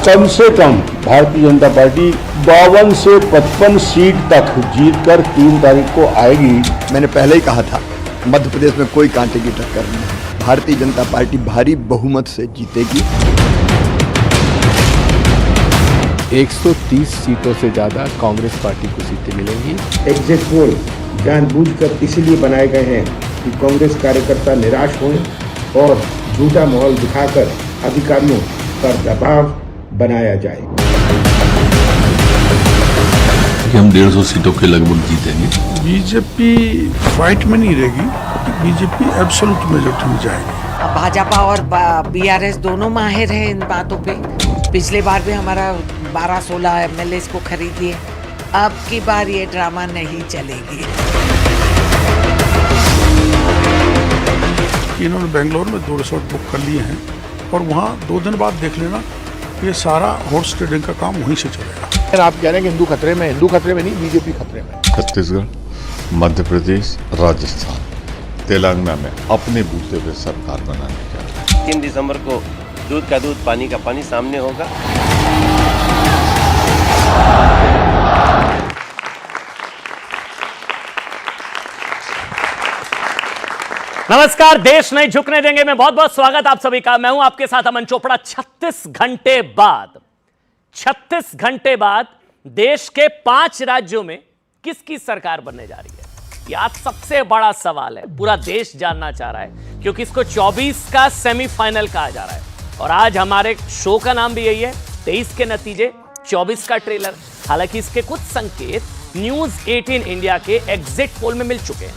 कम से कम भारतीय जनता पार्टी 52 से 55 सीट तक जीतकर 3 तारीख को आएगी। मैंने पहले ही कहा था मध्य प्रदेश में कोई कांटे की टक्कर नहीं है। भारतीय जनता पार्टी भारी बहुमत से जीतेगी। 130 सीटों से ज्यादा कांग्रेस पार्टी को सीटें मिलेंगी। एग्जिट पोल जानबूझकर इसलिए बनाए गए हैं कि कांग्रेस कार्यकर्ता निराश हों और झूठा माहौल दिखाकर अधिकारियों पर दबाव बनाया जाए। हम 150 सीटों के लगभग जीतेंगे। बीजेपी फाइट में नहीं रहेगी, बीजेपी एब्सोल्यूट मेजॉरिटी में जाएगी। भाजपा और बीआरएस दोनों माहिर हैं इन बातों पे। पिछले बार भी हमारा 12-16 एमएलए को खरीद लिए। अब की बार ये ड्रामा नहीं चलेगी। इन्होंने बेंगलोर में 2 रिसोर्ट बुक कर लिए हैं और वहाँ 2 दिन बाद देख लेना, ये सारा हॉर्स ट्रेडिंग का काम वहीं से चलेगा। आप कह रहे हैं कि हिंदू खतरे में, हिंदू खतरे में नहीं, बीजेपी खतरे में। छत्तीसगढ़, मध्य प्रदेश, राजस्थान, तेलंगाना में अपने बूते हुए सरकार बनाने जा रहे हैं। 3 दिसंबर को दूध का दूध पानी का पानी सामने होगा। नमस्कार, देश नहीं झुकने देंगे में बहुत बहुत स्वागत आप सभी का। मैं हूं आपके साथ अमन चोपड़ा। 36 घंटे बाद देश के 5 राज्यों में किसकी सरकार बनने जा रही है, यह आज सबसे बड़ा सवाल है। पूरा देश जानना चाह रहा है क्योंकि इसको 24 का सेमीफाइनल कहा जा रहा है और आज हमारे शो का नाम भी यही है, 23 के नतीजे, 24 का ट्रेलर। हालांकि इसके कुछ संकेत न्यूज 18 इंडिया के एग्जिट पोल में मिल चुके हैं।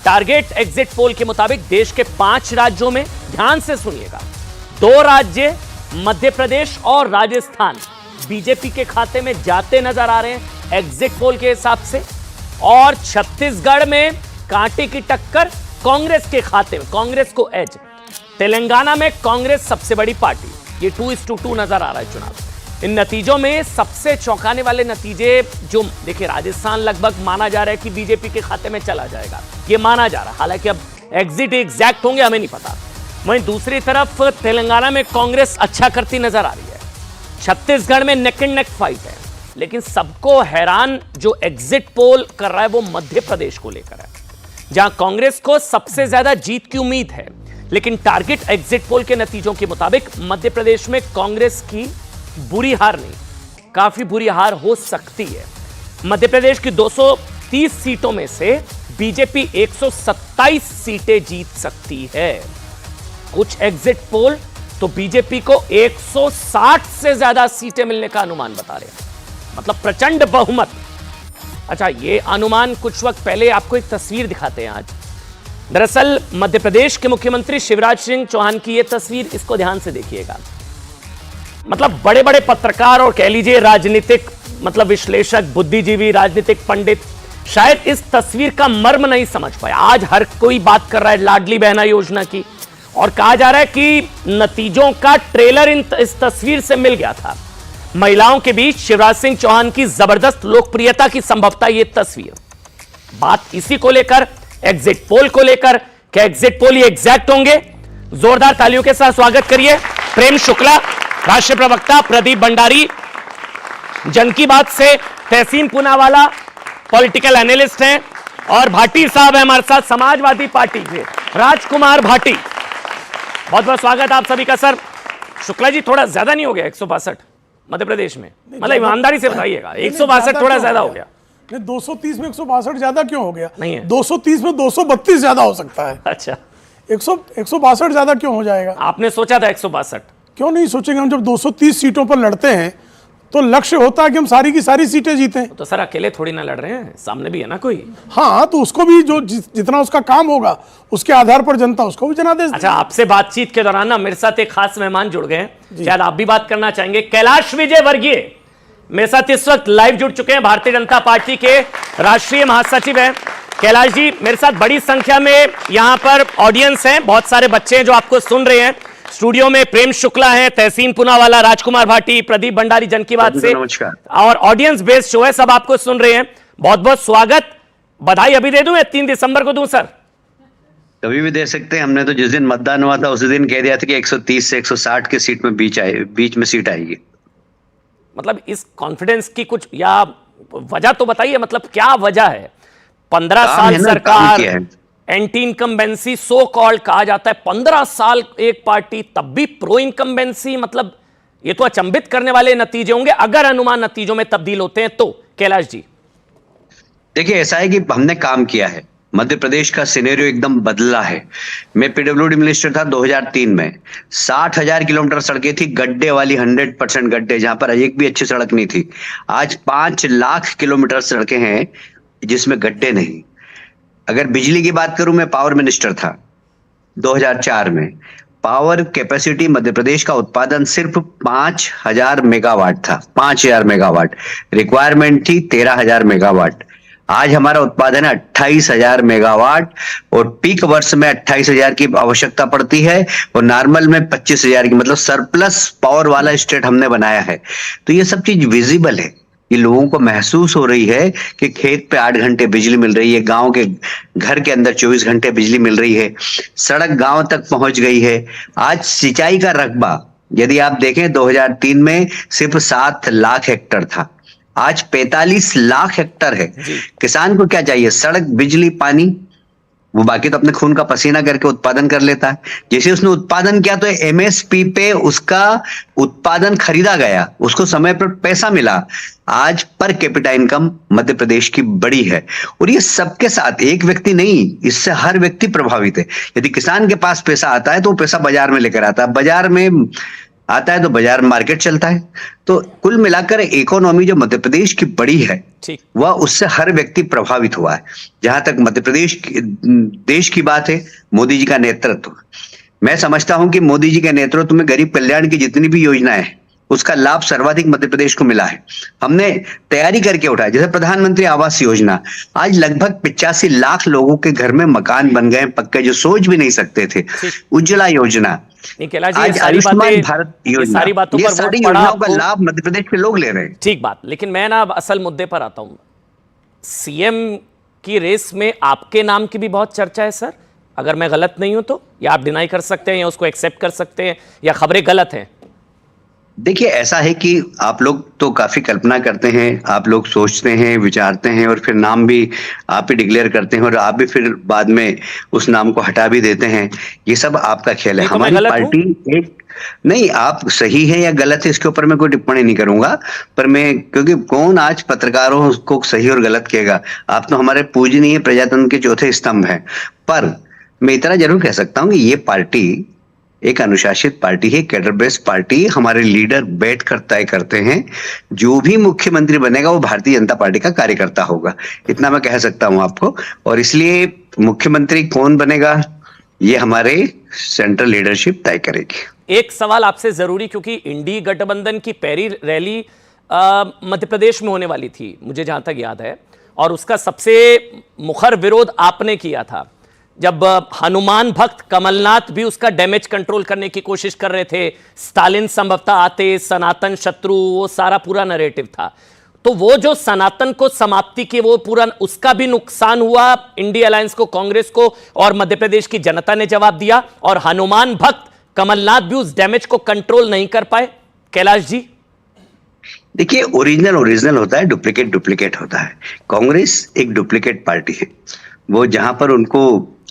टारगेट एग्जिट पोल के मुताबिक देश के 5 राज्यों में, ध्यान से सुनिएगा, 2 राज्य मध्य प्रदेश और राजस्थान बीजेपी के खाते में जाते नजर आ रहे हैं एग्जिट पोल के हिसाब से, और छत्तीसगढ़ में कांटे की टक्कर कांग्रेस के खाते में, कांग्रेस को एज। तेलंगाना में कांग्रेस सबसे बड़ी पार्टी, ये 2:2 नजर आ रहा है चुनाव। इन नतीजों में सबसे चौंकाने वाले नतीजे जो देखिए, राजस्थान लगभग माना जा रहा है कि बीजेपी के खाते में चला जाएगा, ये माना जा रहा है। हालांकि अब एग्जिट एग्जैक्ट होंगे हमें नहीं पता। वहीं दूसरी तरफ तेलंगाना में कांग्रेस अच्छा करती नजर आ रही है। छत्तीसगढ़ में नेक एंड नेक फाइट है, लेकिन सबको हैरान जो एग्जिट पोल कर रहा है वो मध्य प्रदेश को लेकर है, जहां कांग्रेस को सबसे ज्यादा जीत की उम्मीद है। लेकिन टारगेट एग्जिट पोल के नतीजों के मुताबिक मध्य प्रदेश में कांग्रेस की बुरी हार नहीं, काफी बुरी हार हो सकती है। मध्य प्रदेश की 230 सीटों में से बीजेपी 127 सीटें जीत सकती है। कुछ एग्जिट पोल तो बीजेपी को 160 से ज्यादा सीटें मिलने का अनुमान बता रहे हैं, मतलब प्रचंड बहुमत। अच्छा, ये अनुमान कुछ वक्त पहले आपको एक तस्वीर दिखाते हैं आज। दरअसल मध्य प्रदेश के मुख्यमंत्री शिवराज सिंह चौहान की यह तस्वीर, इसको ध्यान से देखिएगा। मतलब बड़े बड़े पत्रकार और कह लीजिए राजनीतिक मतलब विश्लेषक, बुद्धिजीवी, राजनीतिक पंडित शायद इस तस्वीर का मर्म नहीं समझ पाए। आज हर कोई बात कर रहा है लाडली बहना योजना की, और कहा जा रहा है कि नतीजों का ट्रेलर इस तस्वीर से मिल गया था। महिलाओं के बीच शिवराज सिंह चौहान की जबरदस्त लोकप्रियता की संभवता ये तस्वीर। बात इसी को लेकर, एग्जिट पोल को लेकर, क्या एग्जिट पोल ये एग्जैक्ट होंगे? जोरदार तालियों के साथ स्वागत करिए प्रेम शुक्ला, राष्ट्रीय प्रवक्ता, प्रदीप भंडारी जन की बात से, तहसीन पूनावाला पॉलिटिकल एनालिस्ट हैं, और भाटी साहब है हमारे साथ, समाजवादी पार्टी के राजकुमार भाटी। बहुत बहुत स्वागत आप सभी का। सर शुक्ला जी, थोड़ा ज्यादा नहीं हो गया 162 मध्य प्रदेश में? मतलब ईमानदारी से बताइएगा, 162 थोड़ा ज्यादा हो गया? नहीं, 230 में 162 ज्यादा क्यों हो गया? नहीं है, 230 में 232 ज्यादा हो सकता है। अच्छा, 162 ज्यादा क्यों हो जाएगा? आपने सोचा था 162? क्यों नहीं सोचेंगे? हम जब 230 सीटों पर लड़ते हैं तो लक्ष्य होता है कि हम सारी की सारी सीटें जीतें। तो सर अकेले थोड़ी ना लड़ रहे हैं, सामने भी है ना कोई। हाँ, तो उसको भी जो जितना उसका काम होगा उसके आधार पर जनता उसको भी जनादेश। अच्छा, आपसे बातचीत के दौरान ना मेरे साथ एक खास मेहमान जुड़ गए हैं, शायद आप भी बात करना चाहेंगे। कैलाश विजय वर्गीय मेरे साथ इस वक्त लाइव जुड़ चुके हैं, भारतीय जनता पार्टी के राष्ट्रीय महासचिव हैं। कैलाश जी, मेरे साथ बड़ी संख्या में यहाँ पर ऑडियंस है, बहुत सारे बच्चे हैं जो आपको सुन रहे हैं। स्टूडियो में प्रेम शुक्ला है, तहसीन पूनावाला, राजकुमार भाटी, प्रदीप भंडारी जन की बात से, और ऑडियंस बेस्ड शो है, सब आपको सुन रहे हैं। बहुत बहुत स्वागत, बधाई अभी दे दूं या 3 दिसंबर को दूं सर? कभी भी दे सकते हैं। हमने तो जिस दिन मतदान हुआ था उसी दिन कह दिया था कि 130 से 160 के सीट में बीच में सीट आएगी। मतलब इस कॉन्फिडेंस की कुछ या वजह तो बताइए, मतलब क्या वजह है? 15 साल सरकार, एंटी इनकम्बेंसी सो कॉल्ड कहा जाता है, 15 साल एक पार्टी, तब भी प्रो इनकम्बेंसी, मतलब ये तो अचंभित करने वाले नतीजे होंगे अगर अनुमान नतीजों में तब्दील होते हैं तो। कैलाश जी, देखिए ऐसा है कि हमने काम किया है, मध्य प्रदेश का सिनेरियो एकदम बदला है। मैं पीडब्ल्यूडी मिनिस्टर था 2003 में, 60,000 किलोमीटर सड़कें थी गड्ढे वाली, 100% गड्ढे, जहां पर एक भी अच्छी सड़क नहीं थी। आज 5 लाख किलोमीटर सड़कें हैं जिसमें गड्ढे नहीं। अगर बिजली की बात करूं, मैं पावर मिनिस्टर था 2004 में, पावर कैपेसिटी मध्य प्रदेश का उत्पादन सिर्फ 5,000 मेगावाट था, 5,000 मेगावाट, रिक्वायरमेंट थी 13,000 मेगावाट। आज हमारा उत्पादन है 28,000 मेगावाट और पीक वर्ष में 28,000 की आवश्यकता पड़ती है और नॉर्मल में 25,000 की, मतलब सरप्लस पावर वाला स्टेट हमने बनाया है। तो ये सब चीज विजिबल है, ये लोगों को महसूस हो रही है कि खेत पे 8 घंटे बिजली मिल रही है, गांव के घर के अंदर 24 घंटे बिजली मिल रही है, सड़क गांव तक पहुंच गई है। आज सिंचाई का रकबा यदि आप देखें 2003 में सिर्फ 7 लाख हेक्टेयर था, आज 45 लाख हेक्टेयर है। किसान को क्या चाहिए? सड़क, बिजली, पानी, वो बाकी तो अपने खून का पसीना करके उत्पादन कर लेता है। जैसे उसने उत्पादन किया तो एमएसपी पे उसका उत्पादन खरीदा गया, उसको समय पर पैसा मिला। आज per capita income Madhya Pradesh की बड़ी है और ये सबके साथ, एक व्यक्ति नहीं, इससे हर व्यक्ति प्रभावित है। यदि किसान के पास पैसा आता है तो वो पैसा बाजार में लेकर आता है, बाजार में आता है तो बाजार मार्केट चलता है। तो कुल मिलाकर इकोनॉमी जो मध्य प्रदेश की बड़ी है वह उससे हर व्यक्ति प्रभावित हुआ है। जहां तक मध्य प्रदेश देश की बात है, मोदी जी का नेतृत्व, मैं समझता हूं कि मोदी जी के नेतृत्व में गरीब कल्याण की जितनी भी योजनाएं हैं उसका लाभ सर्वाधिक मध्य प्रदेश को मिला है। हमने तैयारी करके उठाया, जैसे प्रधानमंत्री आवास योजना, आज लगभग 85 लाख लोगों के घर में मकान बन गए पक्के, जो सोच भी नहीं सकते थे। उज्ज्वला योजना, आज आयुष्मान भारत योजना, ये सारी योजनाओं का लाभ मध्य प्रदेश के लोग ले रहे हैं। ठीक बात, लेकिन मैं ना असल मुद्दे पर आता हूं। सीएम की रेस में आपके नाम की भी बहुत चर्चा है सर, अगर मैं गलत नहीं हूं तो, या आप डिनाई कर सकते हैं या उसको एक्सेप्ट कर सकते हैं, या खबरें गलत हैं? देखिए ऐसा है कि आप लोग तो काफी कल्पना करते हैं, आप लोग सोचते हैं, विचारते हैं और फिर नाम भी आप ही डिक्लेयर करते हैं और आप भी फिर बाद में उस नाम को हटा भी देते हैं। ये सब आपका खेल है। हमारी पार्टी एक नहीं, आप सही है या गलत है इसके ऊपर मैं कोई टिप्पणी नहीं करूंगा, पर मैं, क्योंकि कौन आज पत्रकारों को सही और गलत कहेगा? आप तो हमारे पूजनीय प्रजातंत्र के चौथे स्तंभ हैं। पर मैं इतना जरूर कह सकता हूं कि ये पार्टी एक अनुशासित पार्टी है, कैडर बेस्ड पार्टी। हमारे लीडर बैठकर तय करते हैं, जो भी मुख्यमंत्री बनेगा वो भारतीय जनता पार्टी का कार्यकर्ता होगा, इतना मैं कह सकता हूं आपको। और इसलिए मुख्यमंत्री कौन बनेगा ये हमारे सेंट्रल लीडरशिप तय करेगी। एक सवाल आपसे जरूरी, क्योंकि इंडी गठबंधन की पहली रैली मध्य प्रदेश में होने वाली थी मुझे जहां तक याद है, और उसका सबसे मुखर विरोध आपने किया था, जब हनुमान भक्त कमलनाथ भी उसका डैमेज कंट्रोल करने की कोशिश कर रहे थे, स्टालिन संभवतः आते, सनातन शत्रु, वो सारा पूरा नैरेटिव था। तो वो जो सनातन को समाप्ति की वो पूरा, उसका भी नुकसान हुआ इंडिया अलायंस को, कांग्रेस को, और मध्य प्रदेश की जनता ने जवाब दिया, और हनुमान भक्त कमलनाथ भी उस डैमेज को कंट्रोल नहीं कर पाए। कैलाश जी, देखिए ओरिजिनल होता है, डुप्लीकेट होता है। कांग्रेस एक डुप्लीकेट पार्टी है। वो जहां पर उनको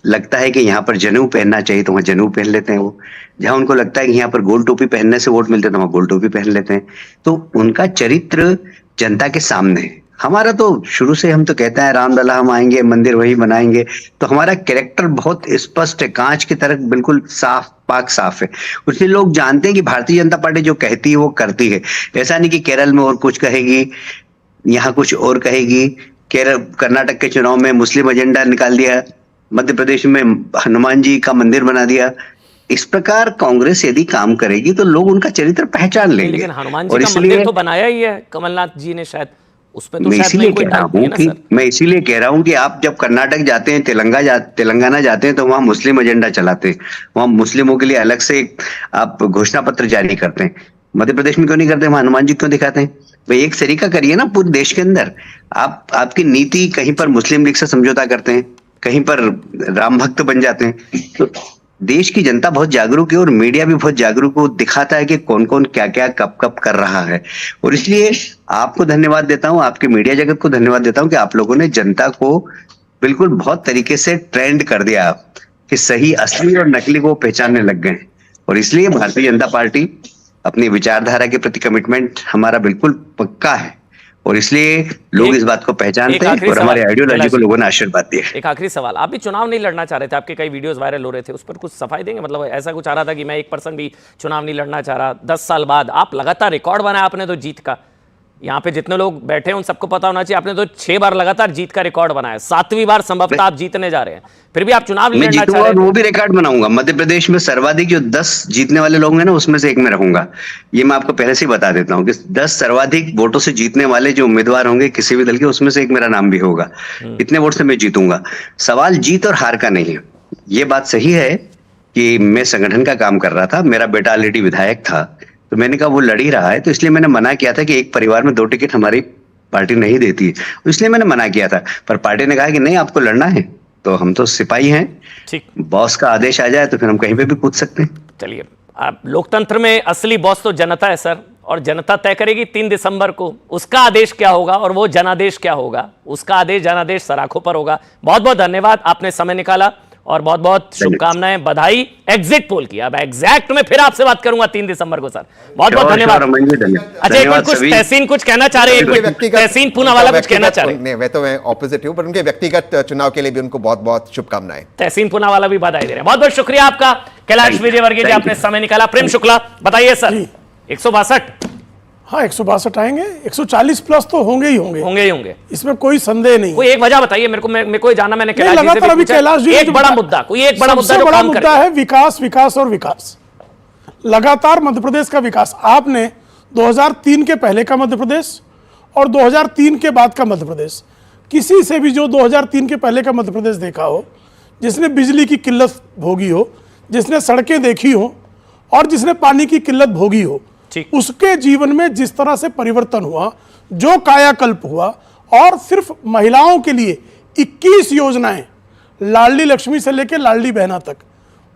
लगता है कि यहाँ पर जनेऊ पहनना चाहिए तो वहां जनेऊ पहन लेते हैं, वो जहां उनको लगता है कि यहाँ पर गोल टोपी पहनने से वोट मिलते हैं तो वहां गोल टोपी पहन लेते हैं। तो उनका चरित्र जनता के सामने है। हमारा तो शुरू से हम तो कहते हैं रामलला हम आएंगे, मंदिर वही बनाएंगे, तो हमारा कैरेक्टर बहुत स्पष्ट है, कांच की तरह बिल्कुल साफ पाक साफ है। उसलिए लोग जानते हैं कि भारतीय जनता पार्टी जो कहती है वो करती है। ऐसा नहीं कि केरल में और कुछ कहेगी, यहाँ कुछ और कहेगी। कर्नाटक के चुनाव में मुस्लिम एजेंडा निकाल दिया, मध्य प्रदेश में हनुमान जी का मंदिर बना दिया। इस प्रकार कांग्रेस यदि काम करेगी तो लोग उनका चरित्र पहचान लेंगे। लेकिन हनुमान जी का मंदिर तो बनाया ही है कमलनाथ जी ने, शायद उसमें तो मैं इसीलिए कह रहा हूँ कि आप जब कर्नाटक जाते हैं, तेलंगाना जाते हैं तो वहां मुस्लिम एजेंडा चलाते हैं, वहां मुस्लिमों के लिए अलग से आप घोषणा पत्र जारी करते हैं। मध्य प्रदेश में क्यों नहीं करते? वहां हनुमान जी क्यों दिखाते हैं? भाई एक तरीका करिए ना पूरे देश के अंदर। आपकी नीति कहीं पर मुस्लिम लीग से समझौता करते हैं, कहीं पर राम भक्त बन जाते हैं। तो देश की जनता बहुत जागरूक है और मीडिया भी बहुत जागरूक है, वो दिखाता है कि कौन कौन क्या क्या कब कब कर रहा है। और इसलिए आपको धन्यवाद देता हूं, आपके मीडिया जगत को धन्यवाद देता हूं कि आप लोगों ने जनता को बिल्कुल बहुत तरीके से ट्रेंड कर दिया कि सही असली और नकली को पहचानने लग गए। और इसलिए भारतीय जनता पार्टी अपनी विचारधारा के प्रति कमिटमेंट हमारा बिल्कुल पक्का है और इसलिए लोग इस बात को पहचानते हैं और हमारे आइडियोलॉजी को लोगों ने आशीर्वाद दिया। एक आखिरी सवाल, आप भी चुनाव नहीं लड़ना चाह रहे थे, आपके कई वीडियोस वायरल हो रहे थे, उस पर कुछ सफाई देंगे? मतलब ऐसा कुछ आ रहा था कि मैं 1% भी चुनाव नहीं लड़ना चाह रहा। 10 साल बाद आप लगातार रिकॉर्ड बनाया आपने तो जीत का। यहाँ पे जितने लोग बैठे हैं उन सबको पता होना चाहिए, आपने तो 6 बार लगातार जीत का रिकॉर्ड बनाया, 7वीं बार संभवतः आप जीतने जा रहे हैं, फिर भी आप चुनाव मैं जीतूंगा और वो भी रिकॉर्ड बनाऊंगा। मध्य प्रदेश में सर्वाधिक जो 10 जीतने वाले लोग हैं ना, उसमें से एक मैं रहूंगा। ये मैं आपको पहले से ही बता देता हूँ कि 10 सर्वाधिक वोटों से जीतने वाले जो उम्मीदवार होंगे किसी भी दल के, उसमें से एक मेरा नाम भी होगा। इतने वोट से मैं जीतूंगा। सवाल जीत और हार का नहीं है। ये बात सही है कि मैं संगठन का काम कर रहा था, मेरा बेटा ऑलरेडी विधायक था, तो मैंने कहा वो लड़ ही रहा है, तो इसलिए मैंने मना किया था कि एक परिवार में 2 टिकट हमारी पार्टी नहीं देती, इसलिए मैंने मना किया था। पर पार्टी ने कहा कि नहीं आपको लड़ना है, तो हम तो सिपाही हैं, ठीक, बॉस का आदेश आ जाए तो फिर हम कहीं पे भी कूद सकते हैं। चलिए, आप लोकतंत्र में असली बॉस तो जनता है सर, और जनता तय करेगी 3 दिसंबर को उसका आदेश क्या होगा और वो जनादेश क्या होगा, उसका आदेश जनादेश सराखों पर होगा। बहुत बहुत धन्यवाद, आपने समय निकाला और बहुत बहुत शुभकामनाएं, बधाई। एग्जिट पोल की अब एग्जैक्ट में फिर आपसे बात करूंगा 3 दिसंबर को सर। बहुत बहुत धन्यवाद। अच्छा, एक कुछ तहसीन कुछ कहना चाह रहे हैं, तहसीन पूनावाला कुछ कहना चाह रहे हैं? मैं तो ऑपोजिट हूं, पर उनके व्यक्तिगत चुनाव के लिए भी उनको बहुत बहुत शुभकामनाएं। तहसीन पूनावाला भी बधाई दे रहे हैं। बहुत बहुत शुक्रिया आपका कैलाश विजयवर्गीय जी, आपने समय निकाला। प्रेम शुक्ला बताइए सर। 162? हाँ, 162 आएंगे, 140 प्लस तो होंगे ही होंगे, इसमें कोई संदेह नहीं। कोई एक वजह बताइए मेरे को, मैं कोई जाना, मैंने कैलाश जी से भी पूछा। एक बड़ा मुद्दा, कोई एक बड़ा मुद्दा जो बड़ा काम मुद्दा है विकास, विकास और विकास। लगातार मध्य प्रदेश का विकास, आपने 2003 के पहले का मध्य प्रदेश और 2003 के बाद का मध्य प्रदेश, किसी से भी जो 2003 के पहले का मध्य प्रदेश देखा हो, जिसने बिजली की किल्लत भोगी हो, जिसने सड़कें देखी हो और जिसने पानी की किल्लत भोगी हो, उसके जीवन में जिस तरह से परिवर्तन हुआ, जो कायाकल्प हुआ, और सिर्फ महिलाओं के लिए 21 योजनाएं, लाडली लक्ष्मी से लेकर लाडली बहना तक,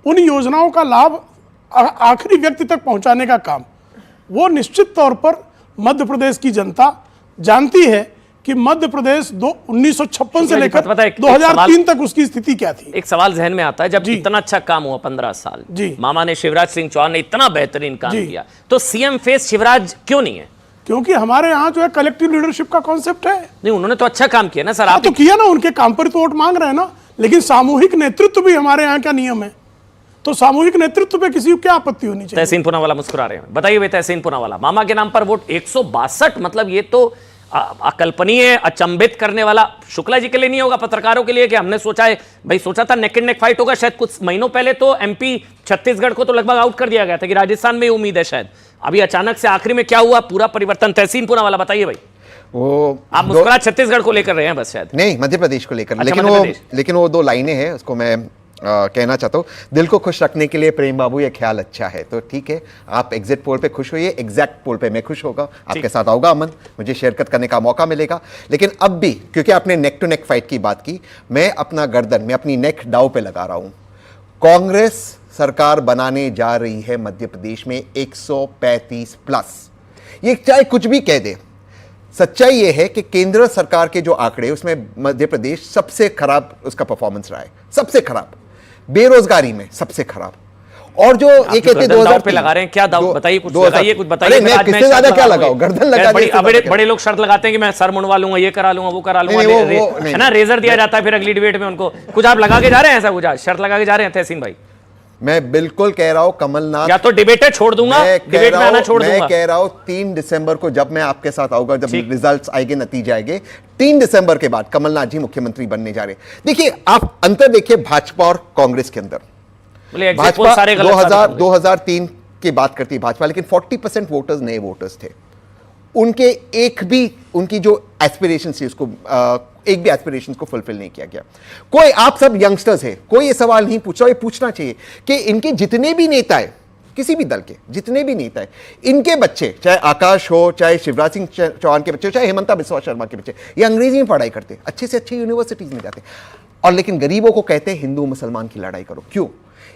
उन योजनाओं का लाभ आखिरी व्यक्ति तक पहुंचाने का काम, वो निश्चित तौर पर मध्य प्रदेश की जनता जानती है कि मध्य प्रदेश 1956 से लेकर 2003 तक उसकी स्थिति क्या थी। एक सवाल जहन में आता है, जब इतना अच्छा काम हुआ 15 साल, मामा ने, शिवराज सिंह चौहान ने इतना बेहतरीन काम किया, तो सीएम फेस शिवराज क्यों नहीं है? क्योंकि हमारे यहाँ जो है कलेक्टिव लीडरशिप का कॉन्सेप्ट है। नहीं, उन्होंने तो अच्छा काम किया ना सर। आप तो किया ना, उनके काम पर तो वोट मांग रहे हैं ना, लेकिन सामूहिक नेतृत्व भी हमारे यहाँ का नियम है, तो सामूहिक नेतृत्व पे किसी को क्या आपत्ति होनी चाहिए? तहसीन पूनावाला मुस्कुरा रहे हैं, बताइए भाई। तहसीन पूनावाला, मामा के नाम पर वोट 162, मतलब ये तो अकल्पनीय, अचंभित करने वाला। शुक्ला जी के लिए नहीं होगा, पत्रकारों के लिए, कि हमने सोचा है भाई, सोचा था नेक एंड नेक फाइट होगा शायद। कुछ महीनों पहले तो एमपी छत्तीसगढ़ को तो लगभग आउट कर दिया गया था कि राजस्थान में उम्मीद है शायद। अभी अचानक से आखिरी में क्या हुआ, पूरा परिवर्तन। तहसीन पूनावाला बताइए भाई। वो आप मुस्कुरा छत्तीसगढ़ को लेकर रहे हैं बस शायद? नहीं, मध्य प्रदेश को लेकर। अच्छा, लेकिन वो 2 लाइनें हैं, उसको मैं कहना चाहता हूँ। दिल को खुश रखने के लिए प्रेम बाबू ये ख्याल अच्छा है, तो ठीक है, आप एग्जिट पोल पे खुश होइए, एग्जैक्ट पोल पे मैं खुश होगा, आपके साथ आऊंगा अमन, मुझे शिरकत करने का मौका मिलेगा। लेकिन अब भी, क्योंकि आपने नेक टू नेक फाइट की बात की, मैं अपना गर्दन, मैं अपनी नेक दांव पे लगा रहा हूं। कांग्रेस सरकार बनाने जा रही है मध्य प्रदेश में 135 प्लस। ये चाहे कुछ भी कह दे, सच्चाई यह है कि केंद्र सरकार के जो आंकड़े, उसमें मध्य प्रदेश सबसे खराब उसका परफॉर्मेंस रहा है, सबसे खराब, बेरोजगारी में सबसे खराब। और जो ये कहते 2000 पे लगा रहे हैं, क्या दाव बताइए, कुछ बताइए, कुछ बताइए। मैं किससे ज्यादा क्या लगाऊं, गर्दन लगा दी। बड़े लोग शर्त लगाते हैं कि मैं सर मुंडवा लूंगा, ये करा लूंगा, वो करा लूंगा, है ना, रेजर दिया जाता है फिर अगली डिबेट में उनको। कुछ आप लगा के जा रहे हैं, ऐसा कुछ शर्त लगा के जा रहे हैं तहसीन भाई? मैं बिल्कुल कह रहा हूं कमलनाथ, या तो डिबेट छोड़ दूंगा, डिबेट में आना छोड़ दूंगा। मैं कह रहा हूं 3 दिसंबर को जब मैं आपके साथ आऊंगा, जब रिजल्ट्स आएंगे, नतीजे आएंगे, 3 दिसंबर के बाद कमलनाथ जी मुख्यमंत्री बनने जा रहे हैं। देखिए, आप अंतर देखिए भाजपा और कांग्रेस के अंदर। भाजपा 2003 की बात करती है भाजपा, लेकिन 40% वोटर्स नए वोटर्स थे। उनके एक भी, उनकी जो एस्पिरेशन थी, उसको एक भी एस्पिरेशन को फुलफिल नहीं किया गया। कोई, आप सब यंगस्टर्स हैं, कोई ये सवाल नहीं पूछ रहा, ये पूछना चाहिए कि इनके जितने भी नेता है, किसी भी दल के जितने भी नेता है, इनके बच्चे, चाहे आकाश हो, चाहे शिवराज सिंह चौहान के बच्चे, चाहे हेमंता बिस्वा शर्मा के बच्चे, ये अंग्रेजी में पढ़ाई करते, अच्छे से अच्छी यूनिवर्सिटीज में जाते, और लेकिन गरीबों को कहते हैं हिंदू मुसलमान की लड़ाई करो। क्यों?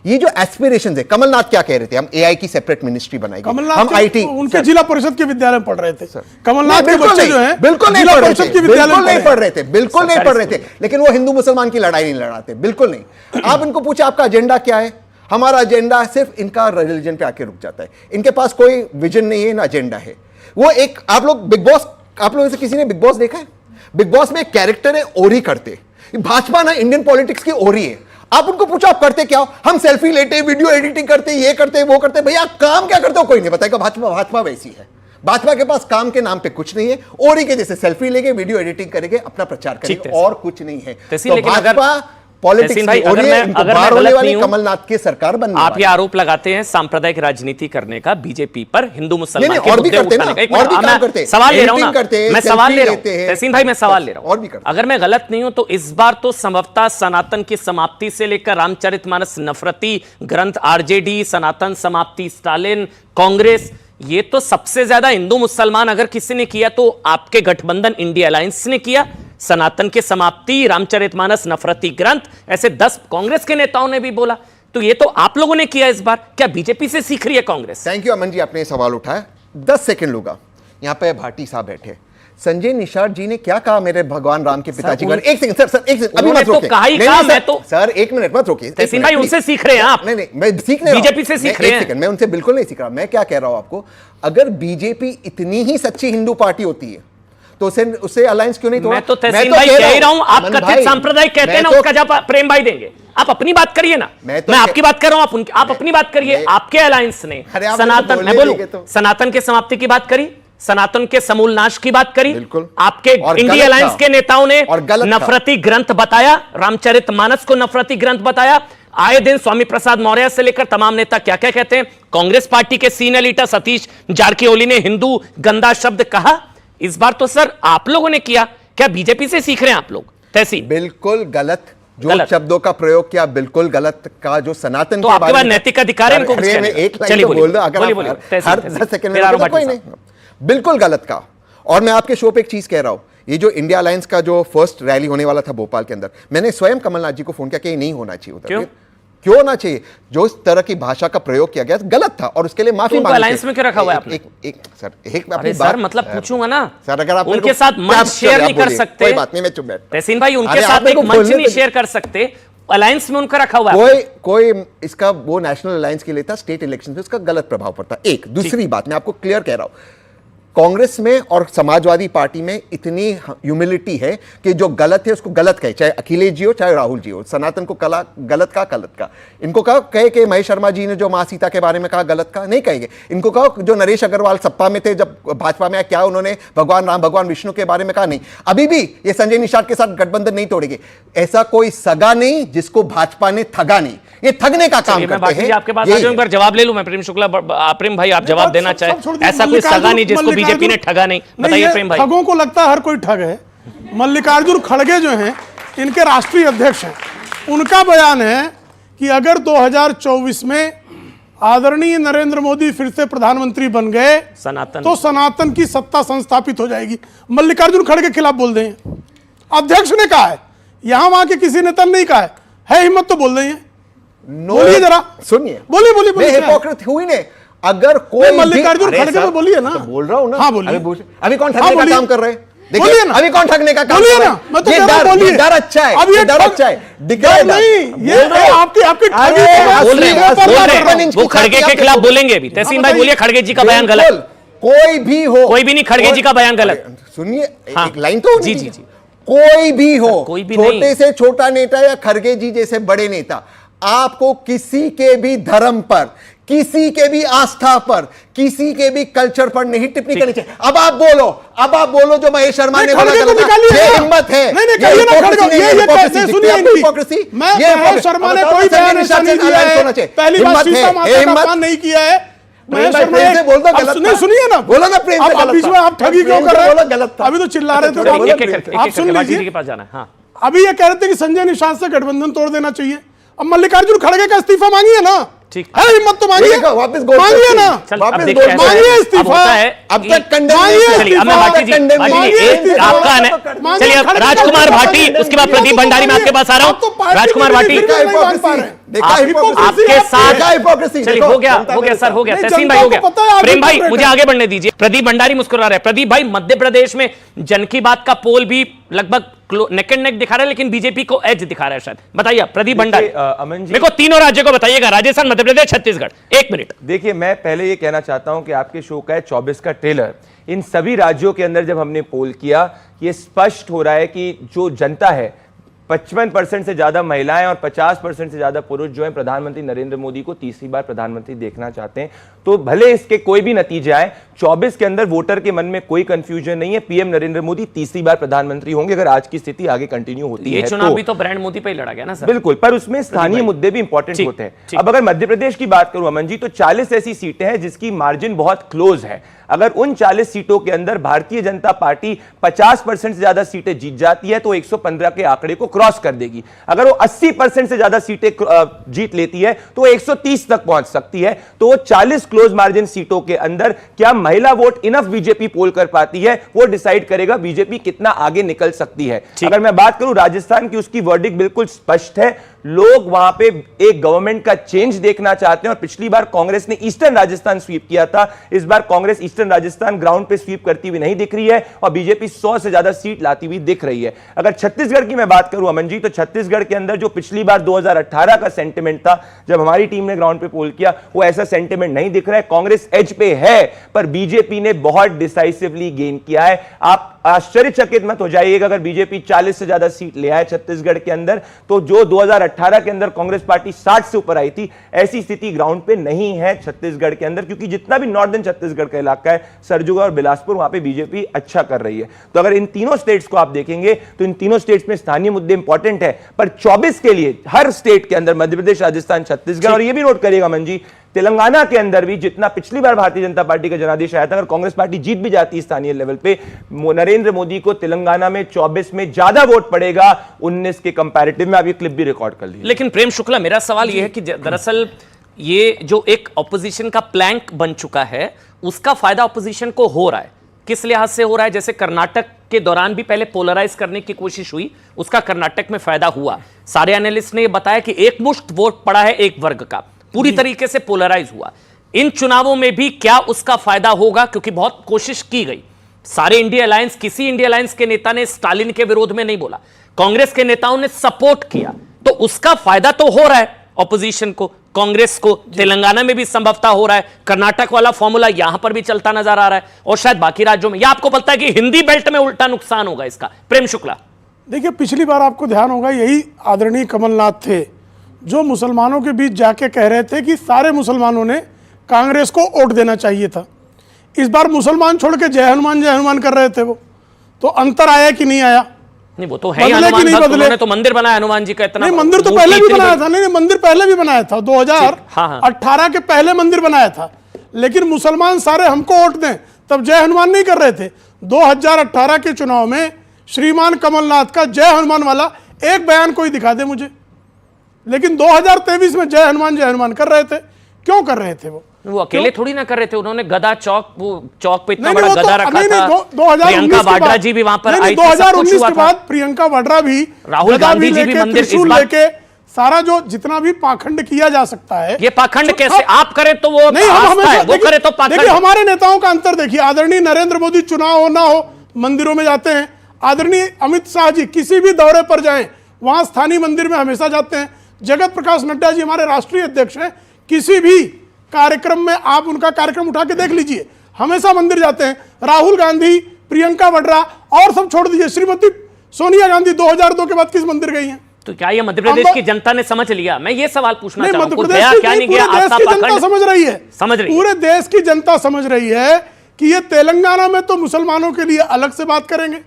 ये जो एस्पिरेशन है, कमलनाथ क्या कह रहे थे, हम एआई की सेपरेट मिनिस्ट्री बनाएंगे, हम आईटी, उनके जिला परिषद के विद्यालय में पढ़ रहे थे। कमलनाथ के बिल्कुल बच्चे नहीं, जो हैं बिल्कुल नहीं जिला पढ़ रहे परिषद थे, के विद्यालय बिल्कुल में नहीं पढ़ रहे थे, बिल्कुल नहीं पढ़ रहे थे, लेकिन वो हिंदू मुसलमान की लड़ाई नहीं लड़ाते, बिल्कुल नहीं। आप इनको पूछे आपका एजेंडा क्या है, हमारा एजेंडा सिर्फ इनका रिलीजन पे आके रुक जाता है, इनके पास कोई विजन नहीं है ना एजेंडा है। वो एक, आप लोग बिग बॉस, आप लोगों से किसी ने बिग बॉस देखा है? बिग बॉस में एक कैरेक्टर है ओरी करते, भाजपा ना इंडियन पॉलिटिक्स की ओरी है। आप उनको पूछो आप करते क्या हो, हम सेल्फी लेते, वीडियो एडिटिंग करते, ये करते वो करते, भैया आप काम क्या करते हो, कोई नहीं बताएगा। भाजपा वैसी है, भाजपा के पास काम के नाम पे कुछ नहीं है, ओरी के जैसे सेल्फी लेके वीडियो एडिटिंग करेंगे, अपना प्रचार करेंगे और कुछ नहीं है। तो भाजपा पॉलिटिक्स की ओरी है, इनको बाहर होने वाली कमलनाथ की सरकार बनने आप ये आरोप लगाते हैं सांप्रदायिक राजनीति करने का बीजेपी पर, हिंदू मुसलमान के और भी मुद्दे करते उठाने ना, का। और भी काम करते हैं, सवाल ले रहा हूं ना, करते हैं, मैं सवाल ले रहा हूं, लेते हैं, तहसीन भाई मैं सवाल ले रहा हूं, और भी करते हैं। अगर मैं गलत नहीं हूं तो इस बार तो संभवतः सनातन की समाप्ति से लेकर रामचरितमानस नफरती ग्रंथ, आरजेडी, सनातन समाप्ति, स्टालिन, कांग्रेस, ये तो सबसे ज्यादा हिंदू मुसलमान अगर किसी ने किया तो आपके गठबंधन इंडिया अलायंस ने किया। सनातन के समाप्ति, रामचरितमानस नफरती ग्रंथ, ऐसे 10 कांग्रेस के नेताओं ने भी बोला, तो ये तो आप लोगों ने किया इस बार। क्या बीजेपी से सीख रही है कांग्रेस? थैंक यू अमन जी, आपने ये सवाल उठाया। 10 सेकंड लूंगा। यहां पे भाटी साहब बैठे, संजय निषाद जी ने क्या कहा मेरे भगवान राम के पिताजी पर? एक सेकंड सर, एक सेकंड, अभी मत रोकिए। सर एक मिनट मत रोकिए। तहसीन भाई उनसे सीख रहे हैं आप? नहीं, मैं सीख नहीं रहा, बीजेपी से सीख रहे हैं। एक सेकंड, मैं उनसे बिल्कुल नहीं सीख रहा। मैं क्या कह रहा हूं आपको, अगर बीजेपी इतनी ही सच्ची हिंदू पार्टी होती है तो उससे अलायंस क्यों नहीं तोड़ा? मैं तो तहसीन भाई कह ही रहा हूं, आप कथित सांप्रदायिक कहते हैं ना, उसका जवाब प्रेम भाई देंगे। आप अपनी बात करिए ना, मैं आपकी बात कर रहा हूं, आप अपनी बात करिए। आपके अलायंस ने सनातन, मैं बोलूं, सनातन के समाप्ति की बात करी, सनातन के समूल नाश की बात करी, आपके इंडिया अलायंस के नेताओं ने नफरती ग्रंथ बताया, रामचरितमानस को नफरती ग्रंथ बताया। आए दिन स्वामी प्रसाद मौर्य से लेकर तमाम नेता क्या क्या कहते हैं। कांग्रेस पार्टी के सीनियर लीडर सतीश जारकिहोली ने हिंदू गंदा शब्द कहा। इस बार तो सर आप लोगों ने किया, क्या बीजेपी से सीख रहे हैं आप लोग? तहसीन बिल्कुल गलत, जो शब्दों का प्रयोग किया बिल्कुल गलत का, जो सनातन तो आपके पास नैतिक अधिकार है इनको एक लाइन तो बोल दो, अगर हर 10 सेकंड में कोई नहीं, बिल्कुल गलत का। और मैं आपके शो पे एक चीज कह रहा हूं, ये जो इंडिया अलायंस का जो फर्स्ट रैली होने वाला था भोपाल के अंदर, मैंने स्वयं कमलनाथ जी को फोन किया कि ये नहीं होना चाहिए उधर। क्यों ना चाहिए? जो इस तरह की भाषा का प्रयोग किया गया गलत था और उसके लिए माफी मांगी। अलायंस में क्यों रखा हुआ है आपने? सर मतलब पूछूंगा ना सर, अगर आप उनके साथ मंच शेयर नहीं कर सकते, कोई बात नहीं, मैं चुप बैठ। तहसीन भाई उनके साथ एक मंच नहीं शेयर कर सकते, अलायंस में उनका रखा हुआ है। कोई इसका वो नेशनल अलायंस के लिए था, स्टेट इलेक्शन में उसका गलत प्रभाव पड़ता। एक दूसरी बात मैं आपको क्लियर कह रहा हूं, कांग्रेस में और समाजवादी पार्टी में इतनी ह्यूमिलिटी है कि जो गलत है उसको गलत कहे, चाहे अखिलेश जी हो चाहे राहुल जी हो। सनातन को कला गलत का इनको कहे कि महेश शर्मा जी ने जो मां सीता के बारे में कहा गलत का नहीं कहेंगे। इनको कहो जो नरेश अग्रवाल सपा में थे जब भाजपा में आया, क्या उन्होंने भगवान राम भगवान विष्णु के बारे में कहा? नहीं। अभी भी ये संजय निषाद के साथ गठबंधन नहीं तोड़ेंगे। ऐसा कोई सगा नहीं जिसको भाजपा ने ठगा नहीं, ये ठगने का काम करते हैं। आपके पास एक बार जवाब ले लूं मैं, प्रेम शुक्ला, प्रेम भाई आप जवाब देना चाहे? ऐसा कोई सगा नहीं जिसको बीजेपी ने ठगा नहीं, बताइए प्रेम भाई। ठगों को लगता है हर कोई ठग है। मल्लिकार्जुन खड़गे जो हैं, इनके राष्ट्रीय अध्यक्ष हैं, उनका बयान है कि अगर 2024 में आदरणीय नरेंद्र मोदी फिर से प्रधानमंत्री बन गए तो सनातन की सत्ता संस्थापित हो जाएगी। मल्लिकार्जुन खड़गे के खिलाफ बोल रहे हैं, अध्यक्ष ने कहा है, यहां वहां के किसी नेता ने नहीं कहा है हिम्मत तो बोल रही है। बोलिए जरा, सुनिए, बोलिए हिपोक्रेट हुई ने। अगर कोई मल्लिकार्जुन खड़गे में बोलिए ना, तो बोल रहा हूं ना। हाँ बोलिए। अभी कौन ठगने का काम कर रहे हैं? बोलिए ना, अभी कौन ठगने का काम कर रहे हैं? मैं तो कह रहा हूं बोलिए। डर अच्छा है, अब ये डर अच्छा है, नहीं, ये आपकी बोल रहे हैं वो खड़गे के खिलाफ बोलेंगे अभी। तहसीन भाई बोलिए, खड़गे जी का बयान गलत। कोई भी हो, कोई भी नहीं, खड़गे जी का बयान गलत। सुनिए एक लाइन तो जी जी जी, कोई भी हो, कोई भी छोटे से छोटा नेता या खड़गे जी जैसे बड़े नेता, आपको किसी के भी धर्म पर, किसी के भी आस्था पर, किसी के भी कल्चर पर नहीं टिप्पणी करनी चाहिए। अब आप बोलो जो महेश शर्मा ने बोला, ये हिम्मत है। शर्मा ने कोई बयान ऐसा नहीं दिया है, पहली बार सीता माता का अपमान नहीं किया है। बोल दो गलत, सुनिए ना, बोलो ना प्रेम से, अब बीच में आप ठगी क्यों कर रहे हैं? गलत था, अभी तो चिल्ला रहे थे, आप सुन लीजिए। अभी ये कह रहे थे कि संजय निषाद से गठबंधन तोड़ देना चाहिए। अब मल्लिकार्जुन खड़गे का इस्तीफा मांगिए ना, ठीक है, हिम्मत तो मांगिए, वापस मांगिए ना, मांगिए इस्तीफा। अब तक चलिए राजकुमार भाटी, उसके बाद प्रदीप भंडारी, मैं आपके पास आ रहा हूं। राजकुमार भाटी, देखा आप- hypocrisy, आपके साथ देखा hypocrisy, चलिए देखो, हो गया जनता हो गया मेरे सर, हो गया नहीं, तहसीन भाई जनता हो गया। को पता है आप प्रेम भाई hypocrite मुझे हैं। आगे बढ़ने दीजिए। प्रदीप भंडारी मुस्कुरा रहे हैं। प्रदीप भाई, मध्य प्रदेश में जन की बात का पोल भी लगभग नेक एंड नेक दिखा रहा है, लेकिन बीजेपी को एज दिखा रहा है शायद। बताइए आप, प्रदीप भंडारी। अमन जी, मेरे को तीनों राज्यों को बताइएगा, राजस्थान, मध्य प्रदेश, छत्तीसगढ़। एक मिनट। देखिए मैं पहले ये कहना चाहता हूं कि आपके शो का है 24 का ट्रेलर, इन सभी राज्यों के अंदर जब हमने पोल किया, ये स्पष्ट हो रहा है कि जो जनता है 55% से ज्यादा महिलाएं और 50% से ज्यादा पुरुष जो हैं प्रधानमंत्री नरेंद्र मोदी को तीसरी बार प्रधानमंत्री देखना चाहते हैं। तो भले इसके कोई भी नतीजे आए, 24 के अंदर वोटर के मन में कोई कंफ्यूजन नहीं है, पीएम नरेंद्र मोदी तीसरी बार प्रधानमंत्री होंगे अगर आज की स्थिति आगे कंटिन्यू होती है। ये चुनाव भी तो ब्रांड मोदी पे ही लड़ा गया ना सर। बिल्कुल, पर उसमें स्थानीय मुद्दे भी इंपॉर्टेंट होते हैं। अब अगर मध्य प्रदेश की बात करूं अमन जी, तो 40 ऐसी सीटें हैं जिसकी मार्जिन बहुत क्लोज है। अगर उन 40 सीटों के अंदर भारतीय जनता पार्टी 50% से ज्यादा सीटें जीत जाती है तो 115 के आंकड़े को क्रॉस कर देगी। अगर वो 80% से ज्यादा सीटें जीत लेती है तो 130 तक पहुंच सकती है। तो 40 क्लोज मार्जिन सीटों के अंदर क्या महिला वोट इनफ बीजेपी पोल कर पाती है, वो डिसाइड करेगा बीजेपी कितना आगे निकल सकती है। अगर मैं बात करूं राजस्थान की, उसकी वर्डिक्ट बिल्कुल स्पष्ट है। लोग वहां पे एक गवर्नमेंट का चेंज देखना चाहते हैं और पिछली बार कांग्रेस ने ईस्टर्न राजस्थान स्वीप किया था, इस बार कांग्रेस ईस्टर्न राजस्थान ग्राउंड पे स्वीप करती हुई नहीं दिख रही है और बीजेपी 100 से ज्यादा सीट लाती हुई दिख रही है। अगर छत्तीसगढ़ की मैं बात करूं अमन जी, तो छत्तीसगढ़ के अंदर जो पिछली बार 2018 का सेंटिमेंट था जब हमारी टीम ने ग्राउंड पे पोल किया, वो ऐसा सेंटिमेंट नहीं दिख रहा है। कांग्रेस एज पे है पर बीजेपी ने बहुत डिसाइसिवली गेन किया है। आप आश्चर्यचकित मत हो जाइएगा अगर बीजेपी 40 से ज्यादा सीट ले आए छत्तीसगढ़ के अंदर, तो जो 2018 के अंदर कांग्रेस पार्टी 60 से ऊपर आई थी, ऐसी स्थिति ग्राउंड पे नहीं है छत्तीसगढ़ के अंदर, क्योंकि जितना भी नॉर्दर्न छत्तीसगढ़ का इलाका है, सरगुजा और बिलासपुर, वहां पे बीजेपी अच्छा कर रही है। तो अगर इन तीनों स्टेट्स को आप देखेंगे तो इन तीनों स्टेट्स में स्थानीय मुद्दे इंपॉर्टेंट है, पर 24 के लिए हर स्टेट के अंदर मध्य प्रदेश, राजस्थान, छत्तीसगढ़, और ये भी नोट करिएगा मन जी, तेलंगाना के अंदर भी जितना पिछली बार भारतीय जनता पार्टी का जनादेश आया था, अगर कांग्रेस पार्टी जीत भी जाती है स्थानीय लेवल पे, नरेंद्र मोदी को तेलंगाना में 24 में ज्यादा वोट पड़ेगा 19 के कंपैरेटिव में। आप ये क्लिप भी रिकॉर्ड कर लीजिए। लेकिन प्रेम शुक्ला, मेरा सवाल यह है कि दरअसल ये जो एक ऑपोजिशन का प्लैंक बन चुका है, उसका फायदा ऑपोजिशन को हो रहा है। किस लिहाज से हो रहा है? जैसे कर्नाटक के दौरान भी पहले पोलराइज करने की कोशिश हुई, उसका कर्नाटक में फायदा हुआ। सारे एनालिस्ट ने बताया कि एक मुश्त वोट पड़ा है एक वर्ग का, पूरी तरीके से पोलराइज हुआ। इन चुनावों में भी क्या उसका फायदा होगा? क्योंकि बहुत कोशिश की गई, सारे इंडिया अलायंस, किसी इंडिया अलायंस के नेता ने स्टालिन के विरोध में नहीं बोला, कांग्रेस के नेताओं ने सपोर्ट किया, तो उसका फायदा तो हो रहा है ऑपोजिशन को, कांग्रेस को। तेलंगाना में भी संभवतः हो रहा है, कर्नाटक वाला फॉर्मूला यहां पर भी चलता नजर आ रहा है, और शायद बाकी राज्यों में। यह आपको पता है कि हिंदी बेल्ट में उल्टा नुकसान होगा इसका? प्रेम शुक्ला, देखिए, पिछली बार आपको ध्यान होगा, यही आदरणीय कमलनाथ थे जो मुसलमानों के बीच जाके कह रहे थे कि सारे मुसलमानों ने कांग्रेस को वोट देना चाहिए था। इस बार मुसलमान छोड़ के जय हनुमान कर रहे थे वो, तो अंतर आया कि नहीं आया? नहीं, वो तो है बदले कि नहीं बदले? उन्होंने तो मंदिर बनाया हनुमान जी का, इतना नहीं, मंदिर तो पहले भी बनाया था। नहीं, मंदिर पहले भी बनाया था, 2018 के पहले मंदिर बनाया था, लेकिन मुसलमान सारे हमको वोट दें तब जय हनुमान नहीं कर रहे थे। 2018 के चुनाव में श्रीमान कमलनाथ का जय हनुमान वाला एक बयान कोई दिखा दे मुझे, लेकिन 2023 में जय हनुमान कर रहे थे। क्यों कर रहे थे वो अकेले थोड़ी ना कर रहे थे, उन्होंने गदा चौक, वो चौक पे इतना नहीं, बड़ा नहीं, गदा रखा था। 2019 प्रियंका वाड्रा जी भी वहां पर आई थी, 2019 के बाद प्रियंका वाड्रा भी, राहुल गांधी जी भी मंदिर, इस बार लेके सारा जो जितना भी पाखंड किया जा सकता है। ये पाखंड कैसे आप करें तो वो नहीं, हम हमेशा वो करे तो पाखंड। देखिए, हमारे नेताओं का अंतर देखिए, आदरणीय नरेंद्र मोदी चुनाव हो ना हो मंदिरों में जाते हैं, आदरणीय अमित शाह जी किसी भी दौरे पर जाएं वहां स्थानीय मंदिर में हमेशा जाते हैं, जगत प्रकाश नड्डा जी हमारे राष्ट्रीय अध्यक्ष हैं, किसी भी कार्यक्रम में आप उनका कार्यक्रम उठा के देख लीजिए, हमेशा मंदिर जाते हैं। राहुल गांधी, प्रियंका वाड्रा और सब छोड़ दीजिए, श्रीमती सोनिया गांधी 2002 के बाद किस मंदिर गई हैं? तो क्या ये मध्य प्रदेश की जनता ने समझ लिया? मैं ये सवाल पूछना चाहूंगा, मध्य प्रदेश की क्या नहीं गया, पूरे देश की जनता समझ रही है, पूरे देश की जनता समझ रही है कि ये तेलंगाना में तो मुसलमानों के लिए अलग से बात करेंगे,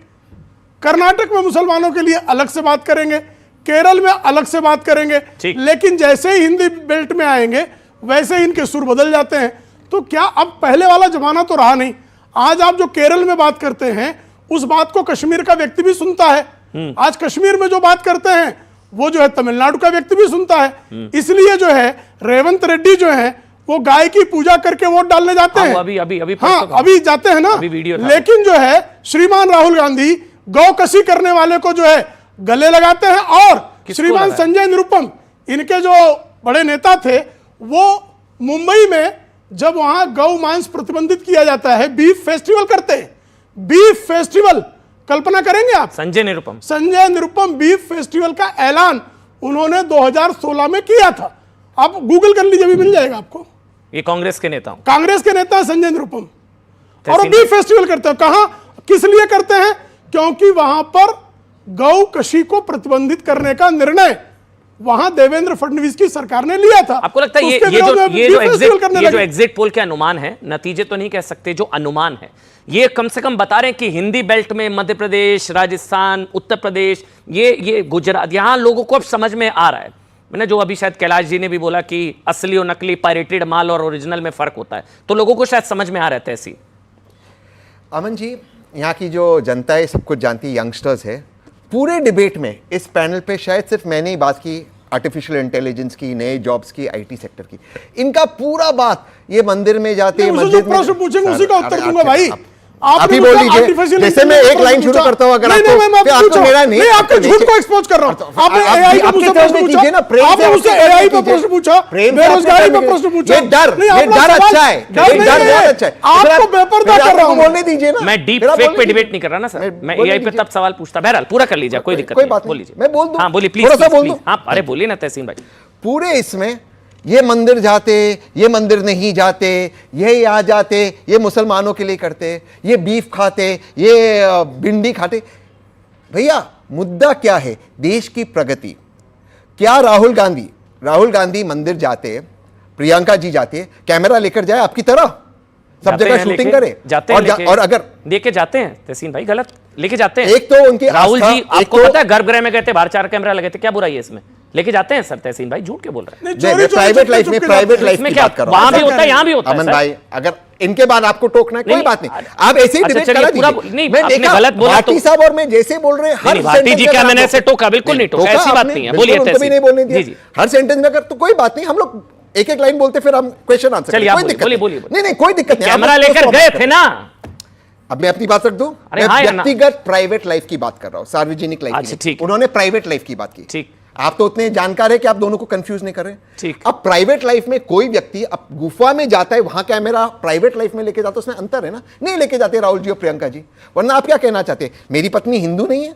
कर्नाटक में मुसलमानों के लिए अलग से बात करेंगे, केरल में अलग से बात करेंगे, लेकिन जैसे ही हिंदी बेल्ट में आएंगे वैसे ही इनके सुर बदल जाते हैं। तो क्या अब पहले वाला जमाना तो रहा नहीं। आज आप जो केरल में बात करते हैं उस बात को कश्मीर का व्यक्ति भी सुनता है, आज कश्मीर में जो बात करते हैं वो जो है तमिलनाडु का व्यक्ति भी सुनता है। इसलिए जो है रेवंत रेड्डी जो है वो गाय की पूजा करके वोट डालने जाते हैं, अभी जाते हैं ना, लेकिन जो है श्रीमान राहुल गांधी गौ कसी करने वाले को जो है गले लगाते हैं, और श्रीमान संजय निरुपम इनके जो बड़े नेता थे, वो मुंबई में जब वहां गौ मांस प्रतिबंधित किया जाता है, बीफ फेस्टिवल करते हैं, बीफ फेस्टिवल, कल्पना करेंगे आप? संजय निरुपम बीफ फेस्टिवल का ऐलान उन्होंने 2016 में किया था। आप गूगल कर लीजिए, भी मिल जाएगा आपको। ये कांग्रेस के नेता संजय निरुपम, और वो बीफ फेस्टिवल करते हैं। कहां, किस लिए करते हैं? क्योंकि वहां पर गौ कशी को प्रतिबंधित करने का निर्णय वहां देवेंद्र फडणवीस की सरकार ने लिया था। आपको लगता है तो ये जो एग्जिट पोल के अनुमान है, नतीजे तो नहीं कह सकते, जो अनुमान है, ये कम से कम बता रहे हैं कि हिंदी बेल्ट में मध्य प्रदेश, राजस्थान, उत्तर प्रदेश, ये गुजरात, यहां लोगों को अब समझ में आ रहा है। मैंने जो अभी शायद कैलाश जी ने भी बोला कि असली और नकली, पायरेटेड माल और ओरिजिनल में फर्क होता है, तो लोगों को शायद समझ में आ रहा है। तैसी अमन जी, यहाँ की जो जनता है सब कुछ जानती है, यंगस्टर्स है। पूरे डिबेट में इस पैनल पे शायद सिर्फ मैंने ही बात की आर्टिफिशियल इंटेलिजेंस की, नए जॉब्स की, आईटी सेक्टर की। इनका पूरा बात ये मंदिर में जाते, मस्जिद में प्रश्न पूछेंगे उसी का उत्तर दूंगा भाई। आप ही बोल लीजिए, जैसे मैं एक लाइन शुरू करता हूं, अगर आपको मेरा नहीं, आपके झूठ को एक्सपोज कर रहा हूं। आपने एआई पे मुझसे प्रश्न पूछा, आपने मुझसे एआई पे प्रश्न पूछा, बेरोजगारी पे प्रश्न पूछा। ये डर अच्छा है, ये डर बहुत अच्छा है। आपको बेपर्दा कर रहा हूं, बोलने दीजिए ना। मैं डीप फेक पे डिबेट नहीं कर रहा ना सर, मैं एआई पे तब सवाल पूछता। बहरहाल पूरा कर लीजिए, कोई दिक्कत नहीं, बोल लीजिए। मैं बोल दूं, हां बोलिए प्लीज। हां अरे बोलिए ना तहसीन भाई। पूरे इसमें ये मंदिर जाते, ये मंदिर नहीं जाते, ये यहाँ जाते, ये मुसलमानों के लिए करते, ये बीफ खाते, ये भिंडी खाते। भैया मुद्दा क्या है? देश की प्रगति। क्या राहुल गांधी मंदिर जाते, प्रियंका जी जाते, कैमरा लेकर जाए आपकी तरह, सब जगह शूटिंग करे और अगर लेके जाते हैं तहसीन भाई, गलत लेके जाते हैं। एक तो उनकी राहुल जी, आपको पता है गर्भगृह में गए थे, बाहर 4 कैमरा लगे थे, क्या बुराई है इसमें? लेके जाते हैं सर तहसीन भाई, झूठ के बोल रहे हैं। प्राइवेट लाइफ में क्या वहां भी होता है, यहां भी होता है। अमन भाई, अगर इनके बाद आपको टोकना है कोई बात नहीं, आप ऐसे ही डिबेट करा दीजिए। मैं देखा गलत बोला भाटी साहब और मैं जैसे बोल रहे हैं, हर भाटी जी क्या मैंने ऐसे टोका? बिल्कुल नहीं टोका, ऐसी बात नहीं है। बोलिए कभी नहीं बोलने दिया, हर सेंटेंस में अगर, तो कोई बात नहीं, हम लोग एक एक लाइन बोलते फिर हम क्वेश्चन आंसर। चलिए बोलिए। नहीं कोई दिक्कत नहीं, कैमरा लेकर गए थे ना। अब मैं अपनी बात रख दूं, मैं व्यक्तिगत प्राइवेट लाइफ की बात कर रहा हूं, सार्वजनिक लाइफ की। उन्होंने प्राइवेट लाइफ की बात की। ठीक, आप तो उतने जानकार है कि आप दोनों को कंफ्यूज नहीं कर रहे। ठीक। अब प्राइवेट लाइफ में कोई व्यक्ति अब गुफा में जाता है, वहां कैमरा प्राइवेट लाइफ में लेके जाता है, उसमें अंतर है ना? नहीं लेके जाते राहुल जी और प्रियंका जी। वरना आप क्या कहना चाहते हैं, मेरी पत्नी हिंदू नहीं है?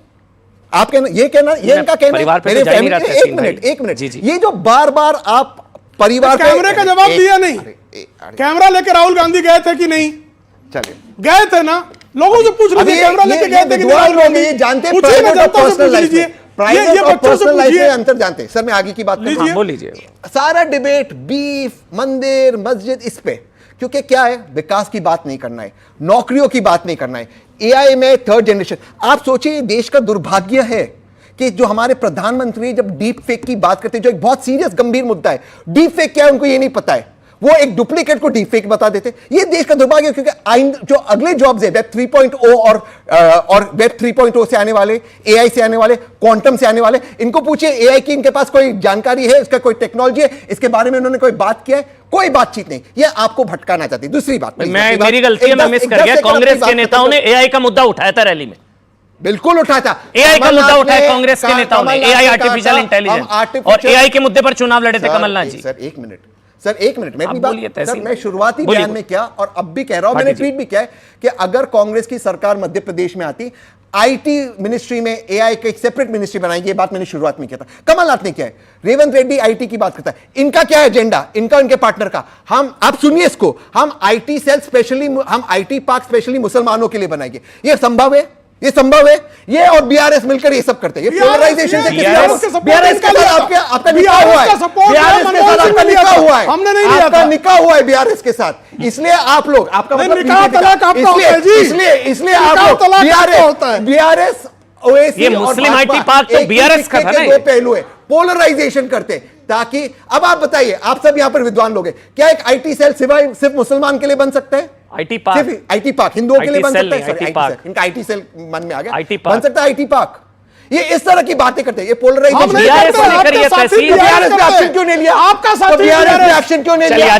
आप कहना, ये कहना, ये इनका कहना है। मेरे फैमिली, एक मिनट, ये जो बार बार आप परिवार कैमरे का जवाब दिया नहीं। कैमरा लेके राहुल गांधी गए थे कि नहीं? चलिए गए थे ना, लोगों से पूछ लीजिए कैमरा लेके गए थे कि नहीं? राहुल गांधी जानते हैं प्राइवेट और पर्सनल लाइफ में, प्राइवेट और पर्सनल लाइफ में अंतर जानते हैं। सर मैं आगे की बात कर रहा हूं, बोल लीजिए। सारा डिबेट बीफ, मंदिर, मस्जिद, इस पे, क्योंकि क्या है, विकास की बात नहीं करना है, नौकरियों की बात नहीं करना है, एआई में 3rd जनरेशन। आप सोचिए, देश का दुर्भाग्य है कि जो हमारे प्रधानमंत्री जब डीप फेक की बात करते हैं, जो एक बहुत सीरियस गंभीर मुद्दा है, डीप फेक क्या है उनको ये नहीं पता है, वो एक डुप्लीकेट को डीप फेक बता देते। ये देश का दुर्भाग्य है, क्योंकि जो अगले जॉब्स है वेब 3.0 और वेब 3.0 से आने वाले, एआई से आने वाले, क्वांटम से आने वाले, इनको पूछिए एआई की इनके पास कोई जानकारी है, इसका कोई टेक्नोलॉजी है, इसके बारे में उन्होंने कोई बात किया है? कोई बातचीत नहीं। ये आपको भटकाना चाहती है। दूसरी बात, मेरी गलती है, मैं मिस कर गया। कांग्रेस के नेताओं ने एआई का मुद्दा उठाया था रैली में, बिल्कुल उठाया था। एआई का मुद्दा उठाया कांग्रेस के नेताओं ने, एआई आर्टिफिशियल इंटेलिजेंस, और एआई के मुद्दे पर चुनाव लड़े थे कमलनाथ जी। सर एक मिनट, मैं भी बात, सर मैं शुरुआती बयान में क्या और अब भी कह रहा हूं, मैंने ट्वीट भी किया है कि अगर कांग्रेस की सरकार मध्य प्रदेश में आती, आईटी मिनिस्ट्री में एआई का एक सेपरेट मिनिस्ट्री बनाएगी। ये बात मैंने शुरुआत में किया था, कमलनाथ ने किया है, रेवंत रेड्डी आईटी की बात करता है। इनका क्या है एजेंडा, इनका उनके पार्टनर का? हम, आप सुनिए इसको, हम आईटी सेल स्पेशली, हम आईटी पार्क स्पेशली मुसलमानों के लिए बनाएंगे। ये संभव है? ये संभव है? ये और बीआरएस मिलकर ये सब करते हैं। ये पोलराइजेशन से बीआरएस के साथ आपका निकाह हुआ है, बीआरएस के साथ आपका निकाह हुआ है, हमने नहीं लिया, आपका निकाह हुआ है बीआरएस के साथ। इसलिए आप लोग, आपका मतलब इसलिए आप लोग बीआरएस ओएसी, ये मुस्लिम आईटी पार्क तो बीआरएस का था ना। दो पहलू है, पोलराइजेशन करते, ताकि अब आप बताइए, आप सब यहां पर विद्वान लोग हैं, क्या एक आईटी सेल सिर्फ मुसलमान के लिए बन सकता है? आईटी पार्क हिंदुओं के लिए बन सकता है? इनका आईटी सेल मन में आ गया, बन सकता है आईटी पार्क। ये इस तरह की बातें करते हैं, ये पोलराइजेशन। बीआरएस पे एक्शन क्यों नहीं लिया? आपका साथी बीआरएस पे एक्शन क्यों नहीं लिया?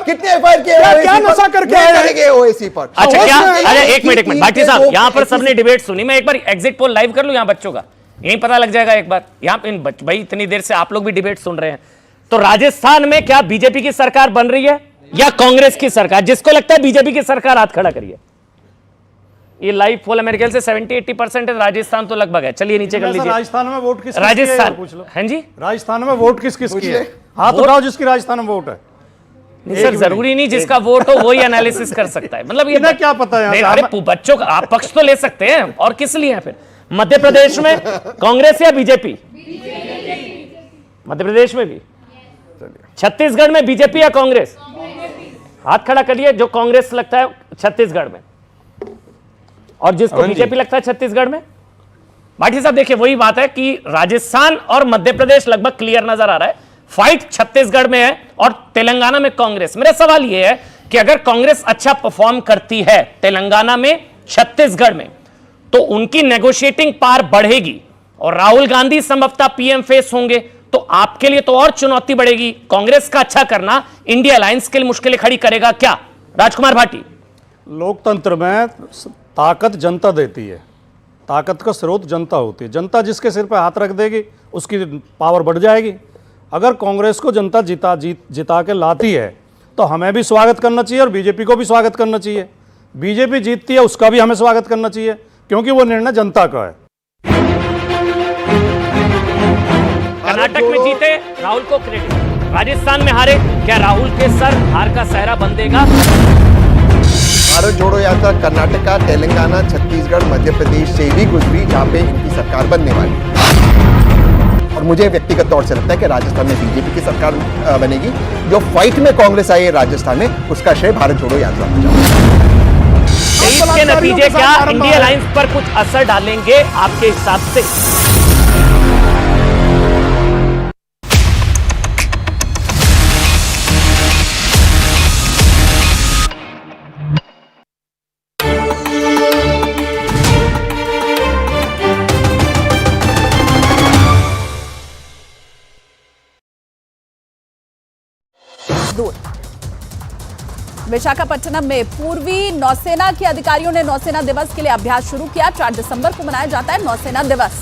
कितने एफआईआर किए? क्या नशा करके आए ओएसी पर? अच्छा क्या, अरे एक मिनट भाटी साहब, यहाँ पर सबने डिबेट सुनी, मैं एक बार एग्जिट पोल लाइव कर लूं यहाँ बच्चों का, यही पता लग जाएगा एक बार। यहाँ पे भाई इतनी देर से आप लोग भी डिबेट सुन रहे हैं, तो राजस्थान में क्या बीजेपी की सरकार बन रही है या कांग्रेस की सरकार? जिसको लगता है बीजेपी की सरकार हाथ खड़ा करिए। ये लाइव पोल अमेरिकन से 70-80% है, राजस्थान तो लगभग है। चलिए नीचे कर लीजिए। राजस्थान में वोट किस राजस्थान पूछ लो। हाँ जी, राजस्थान में वोट किस किस की है? हाथ उठाओ जिसकी राजस्थान में वोट है। नहीं सर, जरूरी नहीं जिसका वोट हो वही एनालिसिस कर सकता है। मतलब ये क्या पता है? अरे बच्चों का आप पक्ष तो ले सकते हैं, और किस लिए है फिर? मध्य प्रदेश में कांग्रेस या बीजेपी? मध्य प्रदेश में भी। छत्तीसगढ़ में बीजेपी या कांग्रेस? हाथ खड़ा करिए जो कांग्रेस लगता है छत्तीसगढ़ में, और जिसको बीजेपी लगता है छत्तीसगढ़ में। भाटी साहब देखिए, वही बात है कि राजस्थान और मध्य प्रदेश लगभग क्लियर नजर आ रहा है, फाइट छत्तीसगढ़ में है और तेलंगाना में कांग्रेस। मेरा सवाल यह है कि अगर कांग्रेस अच्छा परफॉर्म करती है तेलंगाना में, छत्तीसगढ़ में, तो उनकी नेगोशिएटिंग पावर बढ़ेगी और राहुल गांधी संभवतः पीएम फेस होंगे, तो आपके लिए तो और चुनौती बढ़ेगी। कांग्रेस का अच्छा करना इंडिया अलायंस के लिए मुश्किलें खड़ी करेगा क्या? राजकुमार भाटी। लोकतंत्र में ताकत जनता देती है, ताकत का स्रोत जनता होती है। जनता जिसके सिर पर हाथ रख देगी उसकी पावर बढ़ जाएगी। अगर कांग्रेस को जनता जिता के लाती है तो हमें भी स्वागत करना चाहिए और बीजेपी को भी स्वागत करना चाहिए। बीजेपी जीतती है उसका भी हमें स्वागत करना चाहिए, क्योंकि वो निर्णय जनता का है। कर्नाटक में जीते राहुल को क्रेडिट, राजस्थान में हारे, क्या राहुल के सर हार का सहरा बन देगा? भारत जोड़ो यात्रा कर्नाटका, तेलंगाना, छत्तीसगढ़, मध्य प्रदेश से भी गुजरी, जहां पे इनकी सरकार बनने वाली है। और मुझे व्यक्तिगत तौर से लगता है कि राजस्थान में बीजेपी की सरकार बनेगी। जो फाइट में कांग्रेस आई है राजस्थान में, उसका श्रेय भारत जोड़ो यात्रा को जाएगा। इसके नतीजे क्या इंडिया अलायंस पर कुछ असर डालेंगे आपके हिसाब से? विशाखापट्टनम में पूर्वी नौसेना के अधिकारियों ने नौसेना दिवस के लिए अभ्यास शुरू किया। 4 दिसंबर को मनाया जाता है नौसेना दिवस।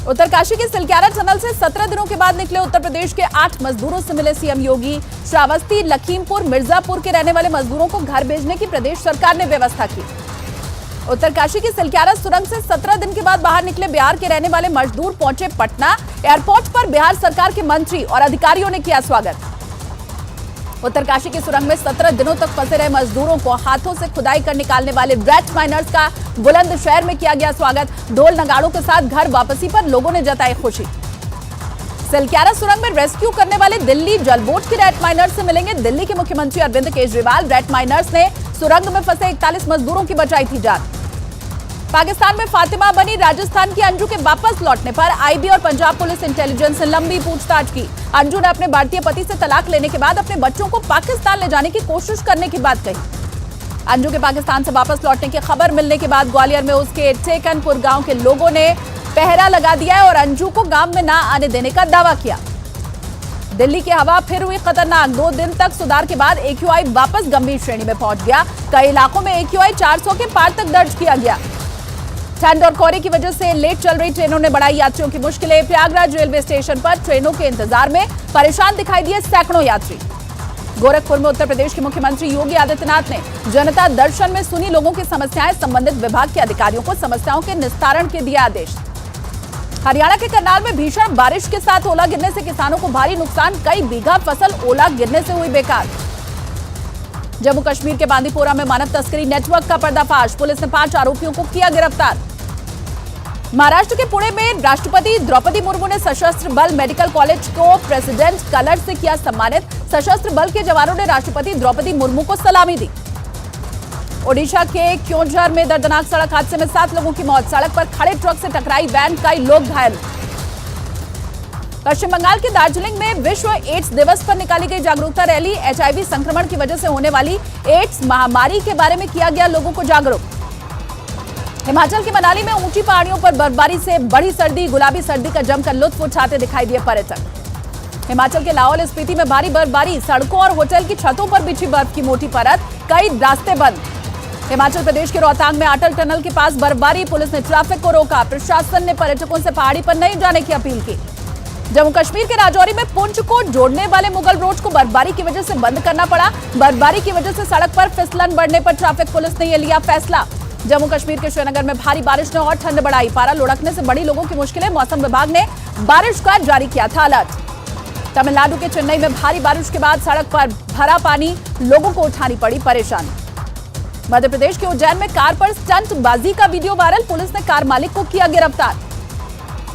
उत्तरकाशी के सिलक्यारा टनल से 17 दिनों के बाद निकले उत्तर प्रदेश के 8 मजदूरों से मिले सीएम योगी। श्रावस्ती, लखीमपुर, मिर्जापुर के रहने वाले मजदूरों को घर भेजने की प्रदेश सरकार ने व्यवस्था की। उत्तरकाशी की सिलक्यारा सुरंग से 17 दिन के बाद बाहर निकले बिहार के रहने वाले मजदूर पहुंचे पटना। एयरपोर्ट पर बिहार सरकार के मंत्री और अधिकारियों ने किया स्वागत। उत्तरकाशी की सुरंग में 17 दिनों तक फंसे रहे मजदूरों को हाथों से खुदाई कर निकालने वाले रेड माइनर्स का बुलंदशहर में किया गया स्वागत। ढोल नगाड़ों के साथ घर वापसी पर लोगों ने जताई खुशी। सिलक्यारा सुरंग में रेस्क्यू करने वाले दिल्ली जलबोट के रेड माइनर्स से मिलेंगे दिल्ली के मुख्यमंत्री अरविंद केजरीवाल। रेड माइनर्स ने सुरंग में फंसे 41 मजदूरों की बचाई थी जान। पाकिस्तान में फातिमा बनी राजस्थान की अंजू के वापस लौटने पर आईबी और पंजाब पुलिस इंटेलिजेंस ने लंबी पूछताछ की। अंजू ने अपने भारतीय पति से तलाक लेने के बाद अपने बच्चों को पाकिस्तान ले जाने की कोशिश करने की बात कही। अंजू के पाकिस्तान से वापस लौटने की खबर मिलने के बाद ग्वालियर में उसके टेकनपुर गांव के लोगों ने पहरा लगा दिया है और अंजू को गांव में ना आने देने का दावा किया। दिल्ली की हवा फिर हुई खतरनाक। 2 दिन तक सुधार के बाद AQI वापस गंभीर श्रेणी में पहुंच गया। कई इलाकों में AQI 400 के पार तक दर्ज किया गया। ठंड और कोहरे की वजह से लेट चल रही ट्रेनों ने बढ़ाई यात्रियों की मुश्किलें। प्रयागराज रेलवे स्टेशन पर ट्रेनों के इंतजार में परेशान दिखाई दिए सैकड़ों यात्री। गोरखपुर में उत्तर प्रदेश के मुख्यमंत्री योगी आदित्यनाथ ने जनता दर्शन में सुनी लोगों की समस्याएं। संबंधित विभाग के अधिकारियों को समस्याओं के निस्तारण के दिए आदेश। हरियाणा के करनाल में भीषण बारिश के साथ ओला गिरने से किसानों को भारी नुकसान। कई बीघा फसल ओला गिरने से हुई बेकार। जम्मू कश्मीर के बांदीपोरा में मानव तस्करी नेटवर्क का पर्दाफाश। पुलिस ने 5 आरोपियों को किया गिरफ्तार। महाराष्ट्र के पुणे में राष्ट्रपति द्रौपदी मुर्मू ने सशस्त्र बल मेडिकल कॉलेज को प्रेसिडेंट कलर से किया सम्मानित। सशस्त्र बल के जवानों ने राष्ट्रपति द्रौपदी मुर्मू को सलामी दी। ओडिशा के क्योंझर में दर्दनाक सड़क हादसे में 7 लोगों की मौत। सड़क पर खड़े ट्रक से टकराई वैन, कई लोग घायल। पश्चिम बंगाल के दार्जिलिंग में विश्व एड्स दिवस पर निकाली गई जागरूकता रैली। HIV संक्रमण की वजह से होने वाली एड्स महामारी के बारे में किया गया लोगों को जागरूक। हिमाचल के मनाली में ऊंची पहाड़ियों पर बर्फबारी से बढ़ी सर्दी। गुलाबी सर्दी का जमकर लुत्फ उठाते दिखाई दिए पर्यटक। हिमाचल के लाहौल स्पीति में भारी बर्फबारी। सड़कों और होटल की छतों पर बिछी बर्फ की मोटी परत। कई रास्ते बंद। हिमाचल प्रदेश के रोहतांग में अटल टनल के पास बर्फबारी, पुलिस ने ट्रैफिक को रोका। प्रशासन ने पर्यटकों से पहाड़ी पर नहीं जाने की अपील की। जम्मू कश्मीर के राजौरी में पुंछ को जोड़ने वाले मुगल रोड को बर्फबारी की वजह से बंद करना पड़ा। बर्फबारी की वजह से सड़क पर फिसलन बढ़ने पर ट्रैफिक पुलिस ने यह लिया फैसला। जम्मू कश्मीर के श्रीनगर में भारी बारिश ने और ठंड बढ़ाई। पारा लुढ़कने से बड़ी लोगों की मुश्किलें। मौसम विभाग ने बारिश का जारी किया था अलर्ट। तमिलनाडु के चेन्नई में भारी बारिश के बाद सड़क पर भरा पानी, लोगों को उठानी पड़ी परेशानी। मध्य प्रदेश के उज्जैन में कार पर स्टंटबाजी का वीडियो वायरल, पुलिस ने कार मालिक को किया गिरफ्तार।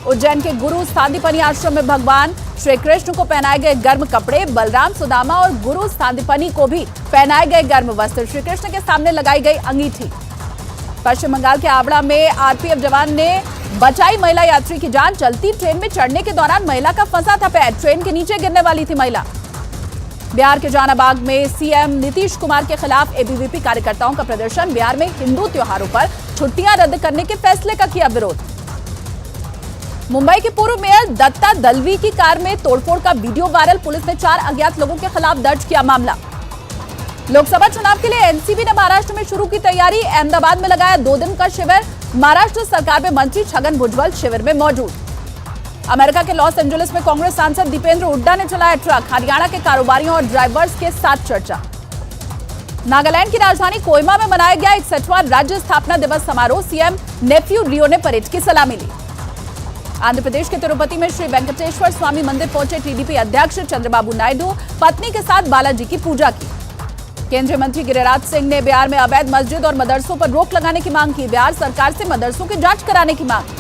उज्जैन के गुरु सांदीपनि आश्रम में भगवान श्री कृष्ण को पहनाए गए गर्म कपड़े। बलराम, सुदामा और गुरु सांदीपनि को भी पहनाए गए गर्म वस्त्र। श्री कृष्ण के सामने लगाई गई अंगीठी। पश्चिम बंगाल के आवड़ा में आरपीएफ जवान ने बचाई महिला यात्री की जान। चलती ट्रेन में चढ़ने के दौरान महिला का फंसा था पैर, ट्रेन के नीचे गिरने वाली थी महिला। बिहार के जहानाबाद में सीएम नीतीश कुमार के खिलाफ एबीवीपी कार्यकर्ताओं का प्रदर्शन। बिहार में हिंदू त्योहारों पर छुट्टियां रद्द करने के फैसले का किया विरोध। मुंबई के पूर्व मेयर दत्ता दलवी की कार में तोड़फोड़ का वीडियो वायरल, पुलिस ने 4 अज्ञात लोगों के खिलाफ दर्ज किया मामला। लोकसभा चुनाव के लिए एनसीपी ने महाराष्ट्र में शुरू की तैयारी। अहमदाबाद में लगाया 2 दिन का शिविर। महाराष्ट्र सरकार में मंत्री छगन भुजबल शिविर में मौजूद। अमेरिका के लॉस एंजलिस में कांग्रेस सांसद दीपेंद्र हुड्डा ने चलाया ट्रक। हरियाणा के कारोबारियों और ड्राइवर्स के साथ चर्चा। नागालैंड की राजधानी कोहिमा में मनाया गया 61वां राज्य स्थापना दिवस समारोह। सीएम नेफ्यू रियो ने परेड की सलामी ली। आंध्र प्रदेश के तिरुपति में श्री वेंकटेश्वर स्वामी मंदिर पहुंचे टीडीपी अध्यक्ष चंद्रबाबू नायडू, पत्नी के साथ बालाजी की पूजा की। केंद्रीय मंत्री गिरिराज सिंह ने बिहार में अवैध मस्जिद और मदरसों पर रोक लगाने की मांग की। बिहार सरकार से मदरसों की जांच कराने की मांग।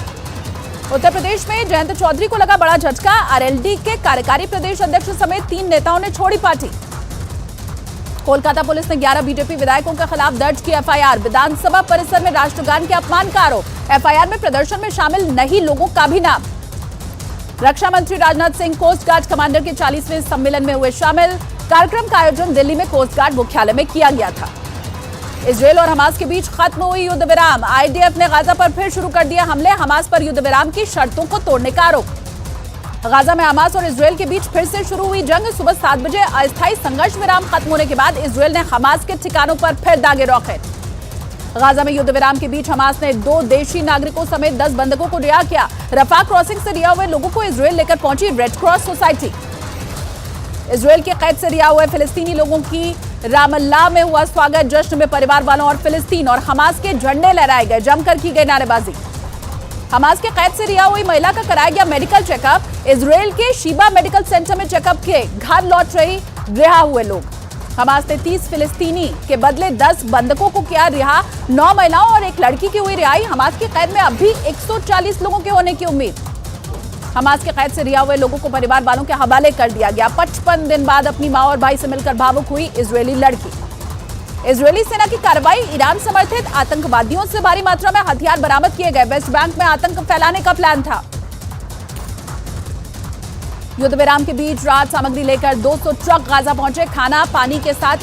उत्तर प्रदेश में जयंत चौधरी को लगा बड़ा झटका। आरएलडी के कार्यकारी प्रदेश अध्यक्ष समेत 3 नेताओं ने छोड़ी पार्टी। कोलकाता पुलिस ने 11 बीजेपी विधायकों के खिलाफ दर्ज की एफआईआर। विधानसभा परिसर में राष्ट्रगान के अपमान का आरोप। एफआईआर में प्रदर्शन में शामिल नहीं लोगों का भी नाम। रक्षा मंत्री Rajnath Singh coast guard commander के 40वें सम्मेलन में हुए शामिल। कार्यक्रम का आयोजन दिल्ली में कोस्ट गार्ड मुख्यालय में किया गया था। इजरायल और हमास के बीच खत्म हुई युद्ध विराम। आईडीएफ ने गाजा पर फिर शुरू कर दिया हमले। हमास पर युद्ध विराम की शर्तों को तोड़ने का आरोप। गाजा में हमास और इजरायल के बीच फिर से शुरू हुई जंग। सुबह 7 बजे अस्थायी संघर्ष विराम खत्म होने के बाद इजरायल ने हमास के ठिकानों पर फिर दागे रॉकेट। गाजा में युद्ध विराम के बीच हमास ने 2 देशी नागरिकों समेत 10 बंधकों को रिहा किया। रफा क्रॉसिंग से रिहा हुए लोगों को इजरायल लेकर पहुंची रेड क्रॉस सोसाइटी। इजरायल की कैद से रिहा हुए फिलिस्तीनी लोगों की रामल्लाह में हुआ स्वागत। जश्न में परिवार वालों और फिलिस्तीन और हमास के झंडे लहराए गए। जमकर की गई नारेबाजी। हमास के कैद से रिहा हुई महिला का कराया गया मेडिकल चेकअप। इजरायल के शीबा मेडिकल सेंटर में चेकअप किए घर लौट रही रिहा हुए लोग। हमास ने 30 फिलिस्तीनी के बदले 10 बंधकों को किया रिहा। 9 महिलाओं और 1 लड़की की हुई रिहाई। हमास की कैद में अब भी 140 लोगों के होने की उम्मीद। हमास के कैद से रिहा हुए लोगों को परिवार वालों के हवाले कर दिया गया। 55 दिन बाद अपनी मां और भाई से मिलकर भावुक हुई इजरायली लड़की। इजरायली सेना की कार्रवाई। ईरान समर्थित आतंकवादियों से भारी मात्रा में हथियार बरामद किए गए। वेस्ट बैंक में आतंक फैलाने का प्लान था। युद्ध विराम के बीच राहत सामग्री लेकर 200 ट्रक गाजा पहुंचे। खाना पानी के साथ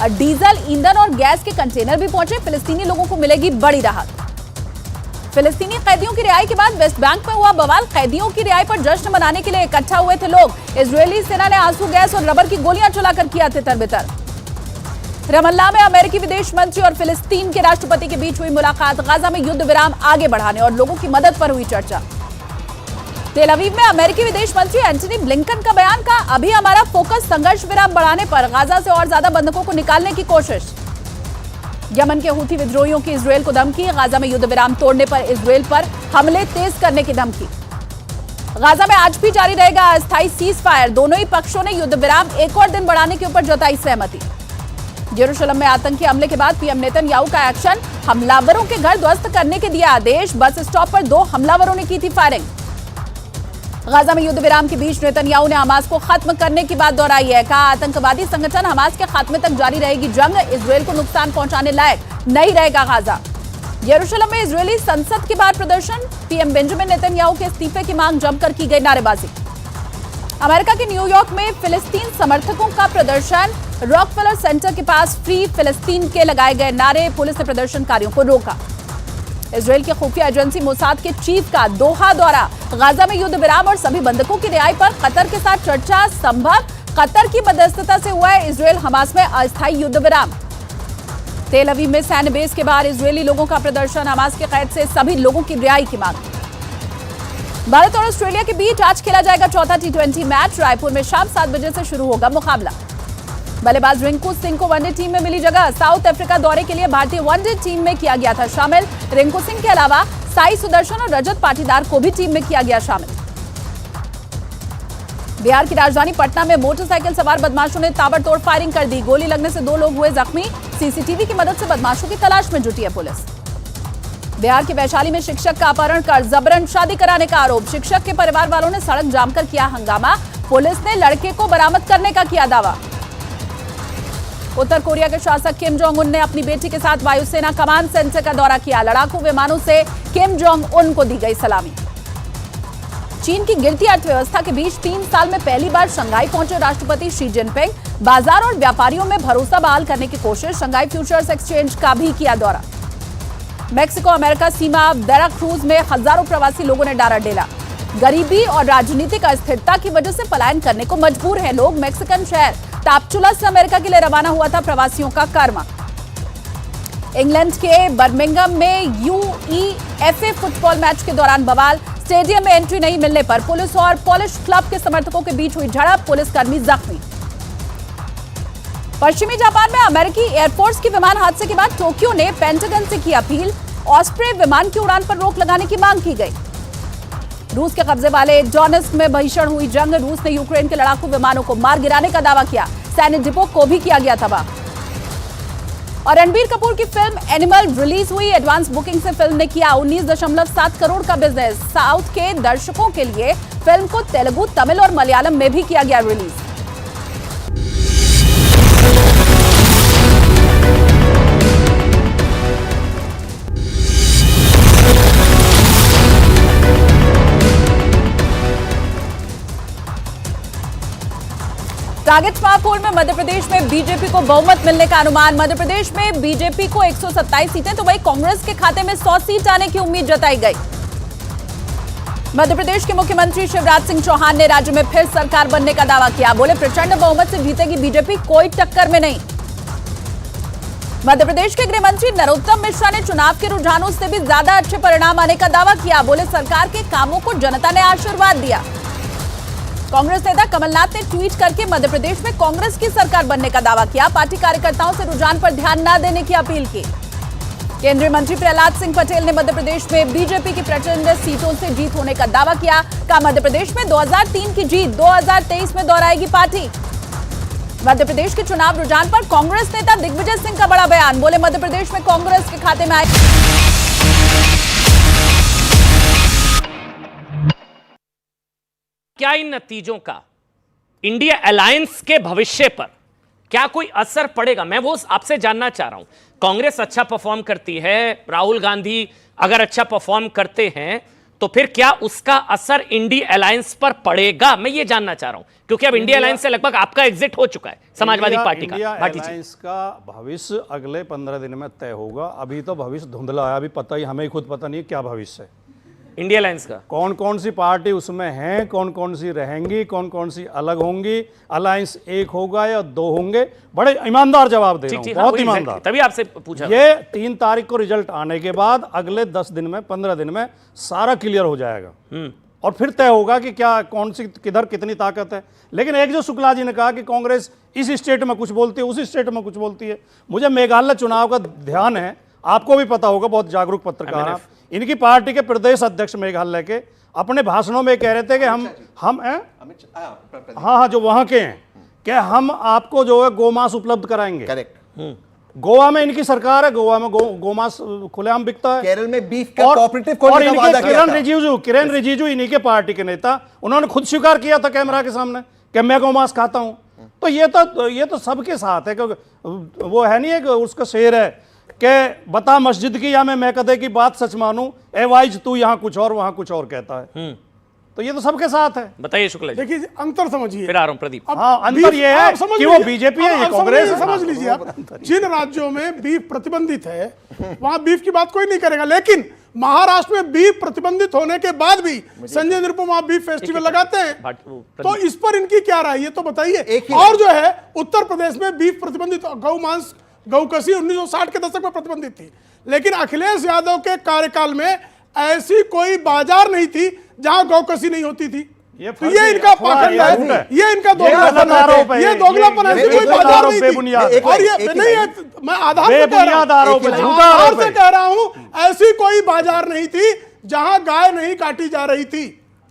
डीजल, ईंधन और गैस के कंटेनर भी पहुंचे। फिलिस्तीनी लोगों को मिलेगी बड़ी राहत। फिलिस्तीनी कैदियों की रिहाई के बाद वेस्ट बैंक में हुआ बवाल। कैदियों की रिहाई पर जश्न मनाने के लिए इकट्ठा हुए थे लोग। इजरायली सेना ने आंसू गैस और रबर की गोलियां चलाकर किया तितर-बितर। रमल्ला में अमेरिकी विदेश मंत्री और फिलिस्तीन के राष्ट्रपति के बीच हुई मुलाकात। गाजा में युद्ध विराम आगे बढ़ाने और लोगों की मदद पर हुई चर्चा। तेल अवीव में अमेरिकी विदेश मंत्री एंटनी ब्लिंकन का बयान का अभी हमारा फोकस संघर्ष विराम बढ़ाने पर, गाजा से और ज्यादा बंधकों को निकालने की कोशिश। यमन के हूथी विद्रोहियों की इजरायल को धमकी। गाजा में युद्ध विराम तोड़ने पर इजरायल पर हमले तेज करने की धमकी। गाजा में आज भी जारी रहेगा अस्थायी सीज फायर। दोनों ही पक्षों ने युद्ध विराम 1 और दिन बढ़ाने के ऊपर जताई सहमति। यरूशलेम में आतंकी हमले के बाद पीएम नेतन्याहू का एक्शन। हमलावरों के घर ध्वस्त करने के दिया आदेश। बस स्टॉप पर 2 हमलावरों ने की थी फायरिंग। गाजा में युद्ध विराम के बीच नेतन्याहू ने हमास को खत्म करने की बात दोहराई है। कहा आतंकवादी संगठन हमास के खात्मे तक जारी रहेगी जंग। इजरायल को नुकसान पहुंचाने लायक नहीं रहेगा गाजा। यरूशलेम में इजरायली संसद के बाहर प्रदर्शन। पीएम बेंजामिन नेतन्याहू के इस्तीफे की मांग जमकर की गई नारेबाजी। अमेरिका के न्यूयॉर्क में फिलिस्तीन समर्थकों का प्रदर्शन। रॉकफेलर सेंटर के पास फ्री फिलिस्तीन के लगाए गए नारे। पुलिस ने प्रदर्शनकारियों को रोका। इजरायल की खुफिया एजेंसी मोसाद के चीफ का दोहा दौरा। गाजा में युद्ध विराम और सभी बंधकों की रिहाई पर कतर के साथ चर्चा संभव। कतर की मध्यस्थता से हुआ है इजरायल हमास में अस्थायी युद्ध विराम। तेल अवीव में सैन्य बेस के बाहर इजरायली लोगों का प्रदर्शन, हमास के कैद से सभी लोगों की रिहाई की मांग। भारत और ऑस्ट्रेलिया के बीच आज खेला जाएगा चौथा टी20 मैच। रायपुर में शाम 7 बजे से शुरू होगा मुकाबला। बल्लेबाज रिंकू सिंह को वनडे टीम में मिली जगह। साउथ अफ्रीका दौरे के लिए भारतीय वनडे टीम में किया गया था शामिल। रिंकू सिंह के अलावा साई सुदर्शन और रजत पाटीदार को भी टीम में किया गया शामिल। बिहार की राजधानी पटना में मोटरसाइकिल सवार बदमाशों ने ताबड़तोड़ फायरिंग कर दी। गोली लगने से 2 लोग हुए जख्मी। सीसीटीवी की मदद से बदमाशों की तलाश में जुटी है पुलिस। बिहार के वैशाली में शिक्षक का अपहरण कर जबरन शादी कराने का आरोप। शिक्षक के परिवार वालों ने सड़क जाम कर किया हंगामा। पुलिस ने लड़के को बरामद करने का किया दावा। उत्तर कोरिया के शासक किम जोंग उन ने अपनी बेटी के साथ वायुसेना कमांड सेंटर का दौरा किया। लड़ाकू विमानों से किम जोंग उन को दी गई सलामी। चीन की गिरती अर्थव्यवस्था के बीच 3 साल में पहली बार शंघाई पहुंचे राष्ट्रपति शी जिनपिंग। बाजार और व्यापारियों में भरोसा बहाल करने की कोशिश। शंघाई फ्यूचर्स एक्सचेंज का भी किया दौरा। मेक्सिको अमेरिका सीमा वेरा क्रूज में हजारों प्रवासी लोगों ने डारा डेरा। गरीबी और राजनीतिक अस्थिरता की वजह से पलायन करने को मजबूर हैं लोग। मैक्सिकन शहर टापचुला से अमेरिका के लिए रवाना हुआ था प्रवासियों का कारवां। इंग्लैंड के बर्मिंघम में यूईएफए फुटबॉल मैच के दौरान बवाल। स्टेडियम में एंट्री नहीं मिलने पर पुलिस और पॉलिश क्लब के समर्थकों के बीच हुई झड़प। पुलिसकर्मी जख्मी। पश्चिमी जापान में अमेरिकी एयरफोर्स की विमान हादसे के बाद टोक्यो ने पेंटागन से की अपील। ऑस्प्रे विमान की उड़ान पर रोक लगाने की मांग की गई। रूस के कब्जे वाले डोनेट्स्क में भीषण हुई जंग। रूस ने यूक्रेन के लड़ाकू विमानों को मार गिराने का दावा किया। सैन्य डिपो को भी किया गया तबाह। और रणबीर कपूर की फिल्म एनिमल रिलीज हुई। एडवांस बुकिंग से फिल्म ने किया 19.7 करोड़ का बिजनेस। साउथ के दर्शकों के लिए फिल्म को तेलुगु, तमिल और मलयालम में भी किया गया रिलीज। टारगेट महापोल में मध्य प्रदेश में बीजेपी को बहुमत मिलने का अनुमान। मध्य प्रदेश में बीजेपी को 127 सीटें तो वहीं कांग्रेस के खाते में 100 सीट आने की उम्मीद जताई गई। मध्य प्रदेश के मुख्यमंत्री शिवराज सिंह चौहान ने राज्य में फिर सरकार बनने का दावा किया। बोले प्रचंड बहुमत से जीतेगी बीजेपी, कोई टक्कर में नहीं। मध्य प्रदेश के गृह मंत्री नरोत्तम मिश्रा ने चुनाव के रुझानों से भी ज्यादा अच्छे परिणाम आने का दावा किया। बोले सरकार के कामों को जनता ने आशीर्वाद दिया। कांग्रेस नेता कमलनाथ ने ट्वीट करके मध्य प्रदेश में कांग्रेस की सरकार बनने का दावा किया। पार्टी कार्यकर्ताओं से रुझान पर ध्यान न देने की अपील की। केंद्रीय मंत्री प्रहलाद सिंह पटेल ने मध्य प्रदेश में बीजेपी की प्रचंड सीटों से जीत होने का दावा किया। कहा मध्य प्रदेश में 2003 की जीत 2023 में दोहराएगी पार्टी। मध्य प्रदेश के चुनाव रुझान पर कांग्रेस नेता दिग्विजय सिंह का बड़ा बयान। बोले मध्य प्रदेश में कांग्रेस के खाते में आए। क्या इन नतीजों का इंडिया अलायंस के भविष्य पर क्या कोई असर पड़ेगा? मैं वो आपसे जानना चाह रहा हूं। कांग्रेस अच्छा परफॉर्म करती है, राहुल गांधी अगर अच्छा परफॉर्म करते हैं तो फिर क्या उसका असर इंडिया अलायंस पर पड़ेगा? मैं ये जानना चाह रहा हूं क्योंकि अब इंडिया अलायंस से लगभग आपका एग्जिट हो चुका है समाजवादी पार्टी का। इंडिया अलायंस का भविष्य अगले 15 दिन में तय होगा। अभी तो भविष्य धुंधला है, अभी पता ही हमें खुद पता नहीं है क्या भविष्य है इंडिया अलायंस का। कौन कौन सी पार्टी उसमें है, कौन कौन सी रहेंगी, कौन कौन सी अलग होंगी, अलायंस एक होगा या 2 होंगे। बड़े ईमानदार जवाब दे रहा हूं, बहुत ईमानदार। तभी आपसे पूछा। ये 3 तारीख को रिजल्ट आने के बाद अगले 10 दिन में 15 दिन में सारा क्लियर हो जाएगा और फिर तय होगा कि क्या कौन सी किधर कितनी ताकत है। लेकिन एक जो शुक्ला जी ने कहा कि कांग्रेस इस स्टेट में कुछ बोलती है, उस स्टेट में कुछ बोलती है। मुझे मेघालय चुनाव का ध्यान है, आपको भी पता होगा, बहुत जागरूक पत्रकार हैं। इनकी पार्टी के प्रदेश अध्यक्ष मेघालय के अपने भाषणों में कह रहे थे कि हम हाँ जो वहां के हैं कि हम आपको जो है गोमांस उपलब्ध कराएंगे। करेक्ट। गोवा में इनकी सरकार है, गोवा में गोमांस खुलेआम बिकता है। केरल में बीफ का कोऑपरेटिव खोलने का वादा किया था। किरेन रिजिजू इन्हीं के पार्टी के नेता, उन्होंने खुद स्वीकार किया था कैमरा के सामने कि मैं गोमांस खाता हूं। तो ये तो सबके साथ है, क्योंकि वो है नहीं है कि उसका शेर है कि बता मस्जिद की या मैं कदे की बात सच मानूं, ए वाइज तू यहां कुछ और वहां कुछ और कहता है। तो ये तो सबके साथ है। बताइए शुक्ला जी। देखिए अंतर समझिए। फिर आ रहा हूं प्रदीप। हाँ, अंतर ये है कि वो बीजेपी है, ये कांग्रेस है। समझ लीजिए आप, जिन राज्यों में बीफ प्रतिबंधित है वहां बीफ की बात कोई नहीं करेगा, लेकिन महाराष्ट्र में बीफ प्रतिबंधित होने के बाद भी संजय निरुपम वहां बीफ फेस्टिवल लगाते हैं। तो इस पर इनकी क्या राय है तो बताइए। और जो है उत्तर प्रदेश में बीफ प्रतिबंधित, गौ मांस गौकसी 1960 के दशक में प्रतिबंधित थी, लेकिन अखिलेश यादव के कार्यकाल में ऐसी कोई बाजार नहीं थी जहां गौकसी नहीं होती थी। तो ये इनका पाखंड है, ये इनका दोगलापन है, ये दोगलापन है, कोई बाजार नहीं थी। और ये नहीं है, मैं आधार से कह रहा हूं, ऐसी कोई बाजार नहीं थी जहां गाय नहीं काटी जा रही थी।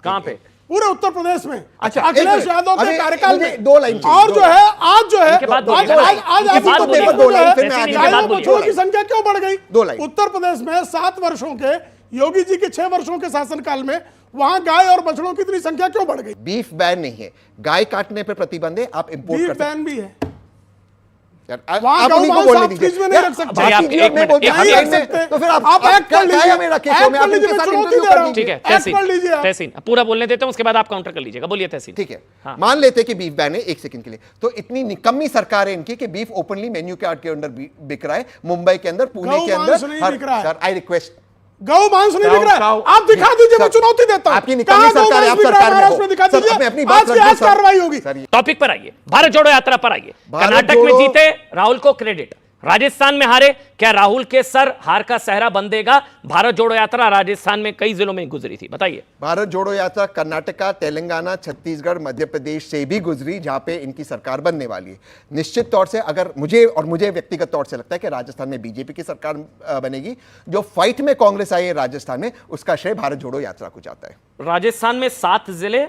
कहां पे? पूरे उत्तर प्रदेश में। अच्छा, अखिलेश यादव के कार्यकाल में 2 लाइन और जो है आज जो है बाद आज बच्चों की संख्या क्यों बढ़ गई? 2 लाइन। उत्तर प्रदेश में 7 वर्षों के योगी जी के 6 वर्षों के शासनकाल में वहां गाय और बछड़ों की इतनी संख्या क्यों बढ़ गई? बीफ बैन नहीं है, गाय काटने पर प्रतिबंध है, आप इंपोर्ट बीफ कर सकते बैन भी है। आप उन्हीं को बोलने दीजिए। फ्रिज में नहीं रख सकते। आप एक मिनट, तो फिर आप एक्ट कर लीजिए, मेरा केस हो, मैं आप इनके साथ इंटरव्यू कर दूं। ठीक है, तहसीन पूरा बोलने देते हैं, उसके बाद आप काउंटर कर लीजिएगा। बोलिए तहसीन। ठीक है, मान लेते हैं कि बीफ बैन है, 1 सेकंड के लिए, तो इतनी निकम्मी सरकार है इनकी कि बीफ ओपनली मेन्यू कार्ड के अंदर बिक रहा है, मुंबई के अंदर, पुणे के अंदर। सर आई रिक्वेस्ट, गौ मांस नहीं बिक रहा है, आप दिखा दीजिए, मैं चुनौती देता हूं। आपकी निकम्मी सरकार है, आप सरकार में हो। दिखा सर, अपनी दीजिए, बात आज कार्रवाई होगी। टॉपिक पर आइए, भारत जोड़ो यात्रा पर आइए। कर्नाटक में जीते, राहुल को क्रेडिट। राजस्थान में हारे, क्या राहुल के सर हार का सहरा बंधेगा? भारत जोड़ो यात्रा राजस्थान में कई जिलों में गुजरी थी, बताइए। भारत जोड़ो यात्रा कर्नाटका, तेलंगाना, छत्तीसगढ़, मध्य प्रदेश से भी गुजरी, जहां पे इनकी सरकार बनने वाली है। निश्चित तौर से अगर मुझे व्यक्तिगत तौर से लगता है कि राजस्थान में बीजेपी की सरकार बनेगी। जो फाइट में कांग्रेस आई है राजस्थान में, उसका श्रेय भारत जोड़ो यात्रा को जाता है। राजस्थान में 7 जिले,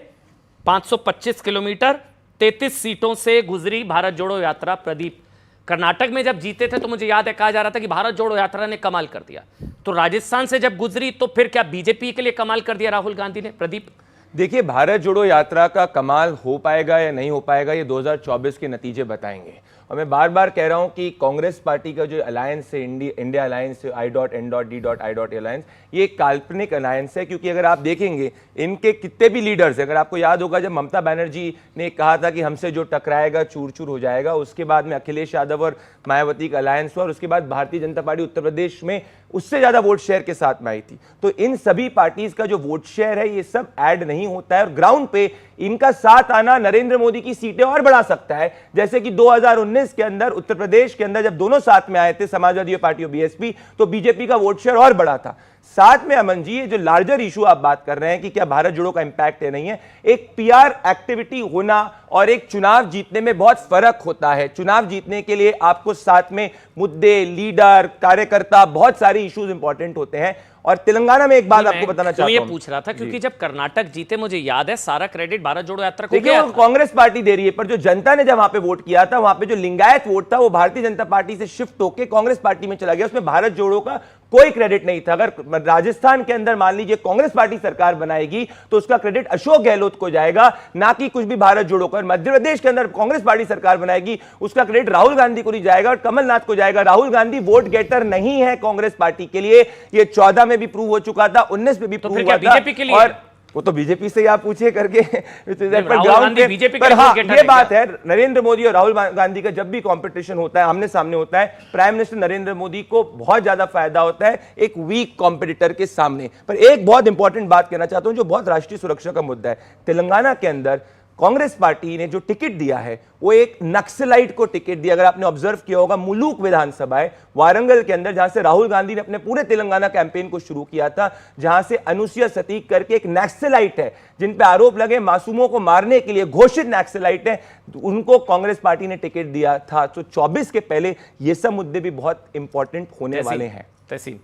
525 किलोमीटर, 33 सीटों से गुजरी भारत जोड़ो यात्रा। प्रदीप, कर्नाटक में जब जीते थे तो मुझे याद है कहा जा रहा था कि भारत जोड़ो यात्रा ने कमाल कर दिया, तो राजस्थान से जब गुजरी तो फिर क्या बीजेपी के लिए कमाल कर दिया राहुल गांधी ने? प्रदीप, देखिए, भारत जोड़ो यात्रा का कमाल हो पाएगा या नहीं हो पाएगा, ये 2024 के नतीजे बताएंगे। और मैं बार बार कह रहा हूं कि कांग्रेस पार्टी का जो अलायंस है, इंडिया अलायंस, I.N.D.I अलायंस, ये एक काल्पनिक अलायंस है। क्योंकि अगर आप देखेंगे इनके कितने भी लीडर्स, अगर आपको याद होगा जब ममता बनर्जी ने कहा था कि हमसे जो टकराएगा चूर चूर हो जाएगा, उसके बाद में अखिलेश यादव और मायावती का अलायंस हुआ, और उसके बाद भारतीय जनता पार्टी उत्तर प्रदेश में उससे ज्यादा वोट शेयर के साथ में आई थी। तो इन सभी पार्टीज का जो वोट शेयर है ये सब ऐड नहीं होता है, और ग्राउंड पे इनका साथ आना नरेंद्र मोदी की सीटें और बढ़ा सकता है। जैसे कि 2019 के अंदर उत्तर प्रदेश के अंदर जब दोनों साथ में आए थे, समाजवादी पार्टी और बीएसपी, तो बीजेपी का वोट शेयर और बढ़ा था। साथ में अमन जी, ये जो लार्जर इशू आप बात कर रहे हैं कि क्या भारत जोड़ो का इंपैक्ट है, नहीं है, एक पीआर एक्टिविटी होना और एक चुनाव जीतने में बहुत फर्क होता है। चुनाव जीतने के लिए आपको साथ में मुद्दे, लीडर, कार्यकर्ता, बहुत सारे इश्यूज इंपॉर्टेंट होते हैं। और तेलंगाना में एक बात आपको बताना चाहता हूं, ये पूछ रहा था क्योंकि जब कर्नाटक जीते, मुझे याद है सारा क्रेडिट भारत जोड़ो यात्रा को गया था। कांग्रेस पार्टी दे रही है, पर जो जनता ने जब वहां पे वोट किया था, वहां पे जो लिंगायत वोट था वो भारतीय जनता पार्टी से शिफ्ट होकर कांग्रेस पार्टी में चला गया, उसमें भारत जोड़ो का कोई क्रेडिट नहीं था। अगर राजस्थान के अंदर मान लीजिए कांग्रेस पार्टी सरकार बनाएगी तो उसका क्रेडिट अशोक गहलोत को जाएगा, ना कि कुछ भी भारत जोड़ो को। मध्य प्रदेश के अंदर कांग्रेस पार्टी सरकार बनाएगी, उसका क्रेडिट राहुल गांधी को नहीं जाएगा और कमलनाथ को जाएगा। राहुल गांधी वोट गेटर नहीं है कांग्रेस पार्टी के लिए, ये 14 में भी प्रूव हो चुका था, 19 में भी प्रूव हुआ था। बीजेपी के लिए और वो तो बीजेपी से आप पूछिए करके, बीजेपी पर हाँ ये बात है, नरेंद्र मोदी और राहुल गांधी का जब भी कंपटीशन होता है, आमने सामने होता है, प्राइम मिनिस्टर नरेंद्र मोदी को बहुत ज्यादा फायदा होता है एक वीक कॉम्पिटिटर के सामने। पर एक बहुत इंपॉर्टेंट बात कहना चाहता हूं जो बहुत राष्ट्रीय सुरक्षा का मुद्दा है। तेलंगाना के अंदर कांग्रेस पार्टी ने जो टिकट दिया है वो एक नक्सलाइट को टिकट दिया। अगर आपने ऑब्जर्व किया होगा, मुलुक विधानसभा है वारंगल के अंदर, जहां से राहुल गांधी ने अपने पूरे तेलंगाना कैंपेन को शुरू किया था, जहां से अनुसुईया सतीक करके एक नक्सलाइट है जिन पे आरोप लगे मासूमों को मारने के लिए घोषित नक्सलाइट है, उनको कांग्रेस पार्टी ने टिकट दिया था। तो 24 के पहले ये सब मुद्दे भी बहुत इंपॉर्टेंट होने वाले हैं। तहसीन,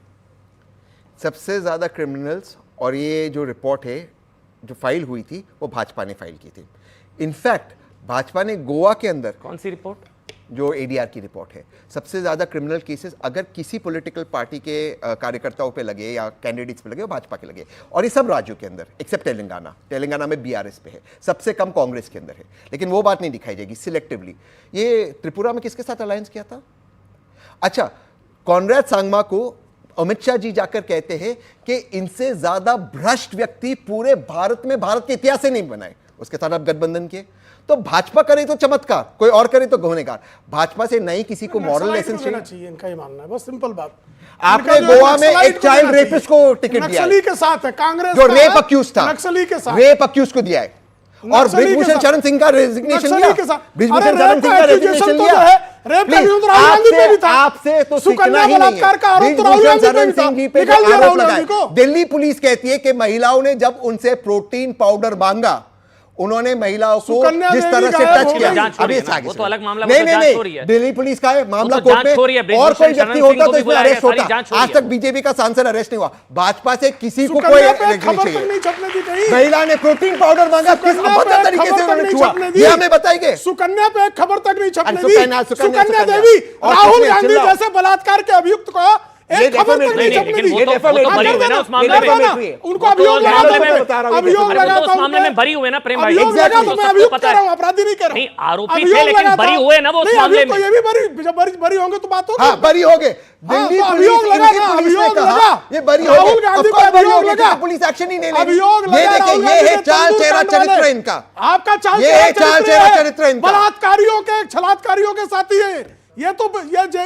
सबसे ज्यादा क्रिमिनल्स, और ये जो रिपोर्ट है जो फाइल हुई थी वो भाजपा ने फाइल की थी। इनफैक्ट भाजपा ने गोवा के अंदर, कौन सी रिपोर्ट? जो एडीआर की रिपोर्ट है, सबसे ज्यादा क्रिमिनल केसेस अगर किसी पॉलिटिकल पार्टी के कार्यकर्ताओं पे लगे या कैंडिडेट्स पे लगे, वो भाजपा के लगे। और ये सब राज्यों के अंदर एक्सेप्ट तेलंगाना में बीआरएस पे है, सबसे कम कांग्रेस के अंदर है। लेकिन वो बात नहीं दिखाई जाएगी सिलेक्टिवली। ये त्रिपुरा में किसके साथ अलायंस किया था? अच्छा, कॉनराड सांगमा को अमित शाह जी जाकर कहते हैं कि इनसे ज्यादा भ्रष्ट व्यक्ति पूरे भारत में, भारत के इतिहास से नहीं बनाए, उसके साथ आप गठबंधन किए। तो भाजपा करे तो चमत्कार, कोई और करे तो गुनहगार। भाजपा से नहीं किसी को मॉरल लेसन चाहिए, इनका ही मानना है, बस सिंपल बात। आपने गोवा में एक चाइल्ड रेपिस्ट को टिकट दिया, नक्सली के साथ है कांग्रेस, जो रेप अक्यूज था, नक्सली के साथ रेप अक्यूज को दिया है। और ब्रिजभूषण शरण सिंह का रेजिग्नेशन लिया, ब्रिजभूषण शरण सिंह का रेजिग्नेशन लिया। रेप का Please, आरोप तो राहुल गांधी पे भी था। आपसे तो सुकन्या सीखना ही नहीं बलात्कार का आरोप तो राहुल ब्रिजभूषण गांधी पे शरण भी था। सिंह जी पे निकाल जो दिया आरोप राहुल लगाए। गांधी को। दिल्ली पुलिस कहती है कि महिलाओं ने जब उनसे प्रोटीन पाउडर मांगा, उन्होंने महिलाओं को सुकन्या जिस देवी तरह से गायब टच हो किया, गई। जांच हो अभी रही है ना, आगे वो से- तो अलग मामला, वो नहीं तो नहीं जांच हो रही नहीं, है। दिल्ली पुलिस का है मामला तो कोर्ट जांच हो रही है, पे, और ब्रिजभूषण कोई शरण व्यक्ति सिंह होता को तो भी इसमें बुलाया अरेस्ट गया, सारी होता। जांच हो रही आज है। तक बीजेपी का सांसद अरेस्ट नहीं हुआ। भाजपा से किसी को कोई सुकन्या पे रेगुलेशन खबर तक चाहिए। नहीं छपने दी कहीं। महिला ने प्रोटीन पाउडर मांगा, किस सुकन्या अभद्र पे तरीके से खबर तक उन्होंने नहीं छुआ, छपने दी। ये हमें बताएंगे। सुकन्या पे एक खबर तक नहीं छपने दी। सुकन्या सुकन्या देवी और राहुल कितने गांधी चिल्लाओ। जैसे बलात्कार के अभियुक्त को ये एक खबर तक defamatory नहीं है, छपने लेकिन दी। वो तो बरी हुए ना उस मामले में। उनको अभियोग लगा मामले दो, में बता रहा हूँ, अभियोग अरे वो लगा तो दो उस मामले में बरी हुए ना प्रेम भाई। अभियोग लगा Exactly, तो तो मैं सबको अभियुक्त पता कह है। रहा हूं, अपराधी नहीं कह रहा हूं। नहीं, आरोपी अभियोग थे, लेकिन लगा बरी था। हुए ना वो उस नहीं, मामले अभियुक्त में। तो ये भी जब बरी होंगे तो बात होगी। हाँ, बरी हो गए। हाँ, दिल्ली तो पुलिस, अभियोग लगा इनकी ना, पुलिस ने अभियोग कहा, लगा। ये बरी हो राहुल गए। गांधी Of को course बरी हो अभियोग गए, लगा। क्योंकि पुलिस एक्शन ही नहीं ले रही। अभियोग ये लगा देखिए, राहुल ये गांधी है के चाल तंदूर चेहरा कांड वाले। चरित्र इनका। आपका चाल ये है चाल चेहरा चरित्र इनका। बलात्कारियों के छलात्कारियों के साथी है ये। तो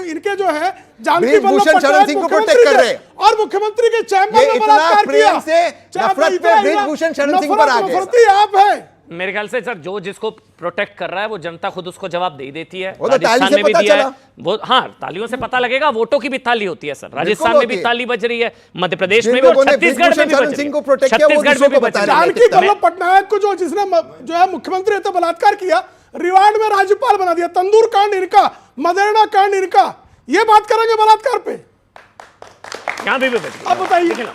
इनके जो है जानकी ब्रिजभूषण वल्लभ शरण सिंह को मुख्यमंत्री protect कर के रहे हैं। और मुख्यमंत्री के चैम्बर ये में इतना बलात्कार किया। प्रेम से नफरत पे ब्रिजभूषण शरण सिंह पर आ गए। नफरती आप है। मेरे ख्याल से सर जो जिसको प्रोटेक्ट कर रहा है वो जनता खुद उसको जवाब दे देती है। वो तो ताली राजस्थान से में भी पता दिया है चला। वो, हाँ तालियों से पता लगेगा। वोटों की भी ताली होती है सर, राजस्थान में होती भी है। ताली बज रही है, मध्य प्रदेश जिन में भी और लोगों ने छत्तीसगढ़ में भी ब्रिजभूषण बज सिंह रही को है। protect किया, वो छत्तीसगढ़ दूसरों में भी को बज बता रही है। जानकी वल्लभ पटनायक को जिसने जो है मुख्यमंत्री थे बलात्कार किया, रिवार्ड में राज्यपाल बना दिया। तंदूर कांड इनका, मदेरणा कांड इनका। ये बात करेंगे बलात्कार पे। यहाँ भी बज रही है। अब बताइए। देखिए ना,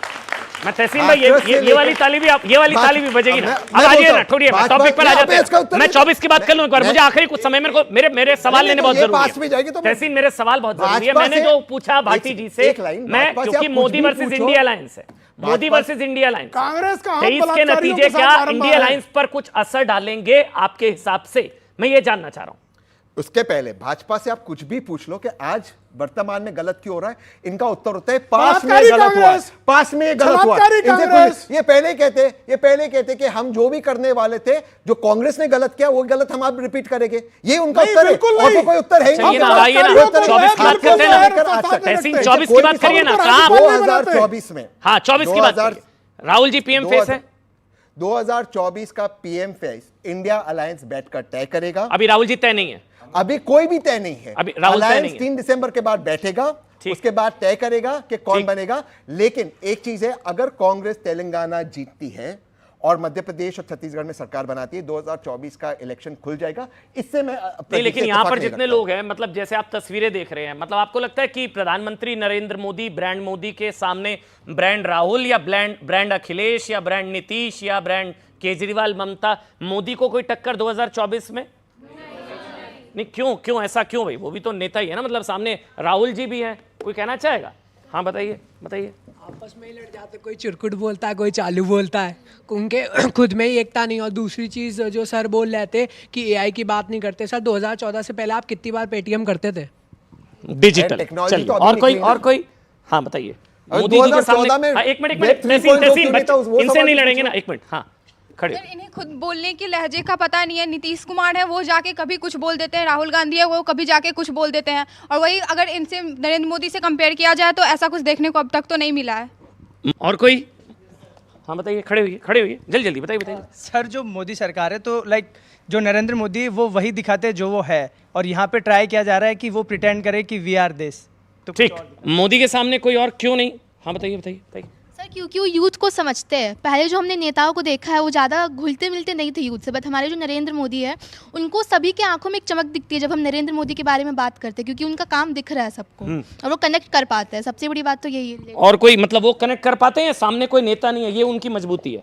मैं तहसीन भाई ये वाली ताली भी ये वाली ताली भी बजेगी ना। अब आइए ना, छोड़िए टॉपिक पर आ जाते हैं। मैं 24 की बात कर लूं एक बार। मुझे आखिरी कुछ समय मेरे को मेरे सवाल लेने बहुत जरूरी है। तहसीन मेरे सवाल बहुत जरूरी है। मैंने जो पूछा भाटी जी से, मैं क्योंकि मोदी वर्सेस इंडिया अलायंस है, Modi versus India alliance, Congress का 23 के नतीजे क्या इंडिया अलायंस पर कुछ असर डालेंगे आपके हिसाब से, मैं ये जानना चाह रहा हूं। उसके पहले भाजपा से आप कुछ भी पूछ लो कि आज वर्तमान में गलत क्यों हो रहा है, इनका उत्तर होता है पास में गलत हुआ है, पास में गलत हुआ है। ये पहले कहते कि हम जो भी करने वाले थे, जो कांग्रेस ने गलत किया वो गलत हम आप रिपीट करेंगे। ये उनका उत्तर है, और तो कोई उत्तर है ही नहीं। 24 की बात करते हैं ना, तहसीन 24 की बात करिए ना। कहां 2024 में, हाँ 24 की बात करिए। राहुल जी पीएम फेस है। 2024 का पीएम फेस इंडिया अलायंस बैठकर तय करेगा। अभी राहुल जी तय नहीं है, अभी कोई भी तय नहीं है। अभी राहुल तय नहीं अलायंस है। 3 दिसंबर के बाद बैठेगा, उसके बाद तय करेगा कि कौन बनेगा। लेकिन एक चीज है, अगर कांग्रेस तेलंगाना जीतती है और मध्य प्रदेश और छत्तीसगढ़ में सरकार बनाती है, 2024 का इलेक्शन खुल जाएगा। इससे मैं नहीं, लेकिन यहां पर जितने लोग हैं, मतलब जैसे आप तस्वीरें देख रहे हैं, मतलब आपको लगता है कि प्रधानमंत्री नरेंद्र मोदी ब्रांड मोदी के सामने ब्रांड राहुल या ब्रांड अखिलेश या ब्रांड नीतीश या ब्रांड केजरीवाल ममता मोदी को कोई टक्कर 2024 में नहीं? क्यों ऐसा क्यों भाई? वो भी तो नेता ही है ना, मतलब सामने राहुल जी भी हैं। कोई कहना चाहेगा? हाँ बताइए। आपस में ही लड़ जाते, कोई चिरकुट बोलता है, कोई चालू बोलता है, उनके खुद में ही एकता नहीं। और दूसरी चीज़ जो सर बोल रहे थे कि एआई की बात नहीं करते, सर 2014 से पहले आप कितनी बार पेटीएम करते थे? डिजिटल। चलिए और कोई हाँ बताइए। मोदी जी के सामने एक मिनट इनसे नहीं लड़ेंगे ना, एक मिनट। हाँ खड़े। इन्हें खुद बोलने की लहजे का पता नहीं है। नीतीश कुमार है, वो जाके कभी कुछ बोल देते हैं, राहुल गांधी है, वो कभी जाके कुछ बोल देते हैं। और वही अगर इनसे नरेंद्र मोदी से कंपेयर किया जाए तो ऐसा कुछ देखने को अब तक तो नहीं मिला है। और कोई? हाँ बताइए, खड़े होइए जल्दी बताइए। सर जो मोदी सरकार है तो जो नरेंद्र मोदी वो वही दिखाते जो वो है, और यहाँ पे ट्राई किया जा रहा है कि वो प्रिटेंड करे कि वी आर दिस। तो ठीक, मोदी के सामने कोई और क्यों नहीं? हाँ बताइए। सर क्योंकि वो यूथ को समझते हैं। पहले जो हमने नेताओं को देखा है वो ज़्यादा घुलते मिलते नहीं थे यूथ से, बट हमारे जो नरेंद्र मोदी है उनको सभी के आंखों में एक चमक दिखती है जब हम नरेंद्र मोदी के बारे में बात करते हैं, क्योंकि उनका काम दिख रहा है सबको और वो कनेक्ट कर पाते हैं। सबसे बड़ी बात तो यही है। और कोई मतलब वो कनेक्ट कर पाते हैं, सामने कोई नेता नहीं है, ये उनकी मजबूती है।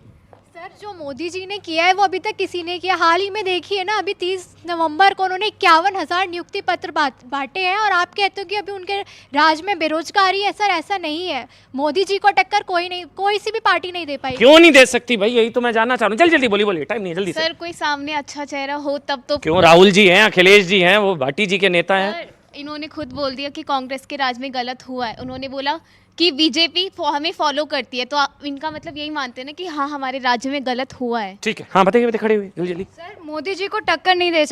सर जो मोदी जी ने किया है वो अभी तक किसी ने किया। हाल ही में देखिए ना, अभी 30 नवंबर को उन्होंने 51,000 नियुक्ति पत्र बांटे हैं और आप कहते हो कि अभी उनके राज में बेरोजगारी है। सर ऐसा नहीं है, मोदी जी को टक्कर कोई सी भी पार्टी नहीं दे पाई। क्यों नहीं दे सकती भाई? यही तो मैं जानना चाह रहा हूँ। जल्दी बोलिए, टाइम नहीं है, जल्दी सर कोई सामने अच्छा चेहरा हो तब तो। क्यों? राहुल जी हैं, अखिलेश जी हैं, वो भाटी जी के नेता हैं। इन्होंने खुद बोल दिया कि कांग्रेस के राज में गलत हुआ है। उन्होंने बोला कि बीजेपी हमें फॉलो करती है, तो इनका मतलब यही मानते हैं ना कि हाँ हमारे राज्य में गलत हुआ है। ठीक है, हाँ बताइए, खड़े हुए जल्दी। सर मोदी जी को टक्कर नहीं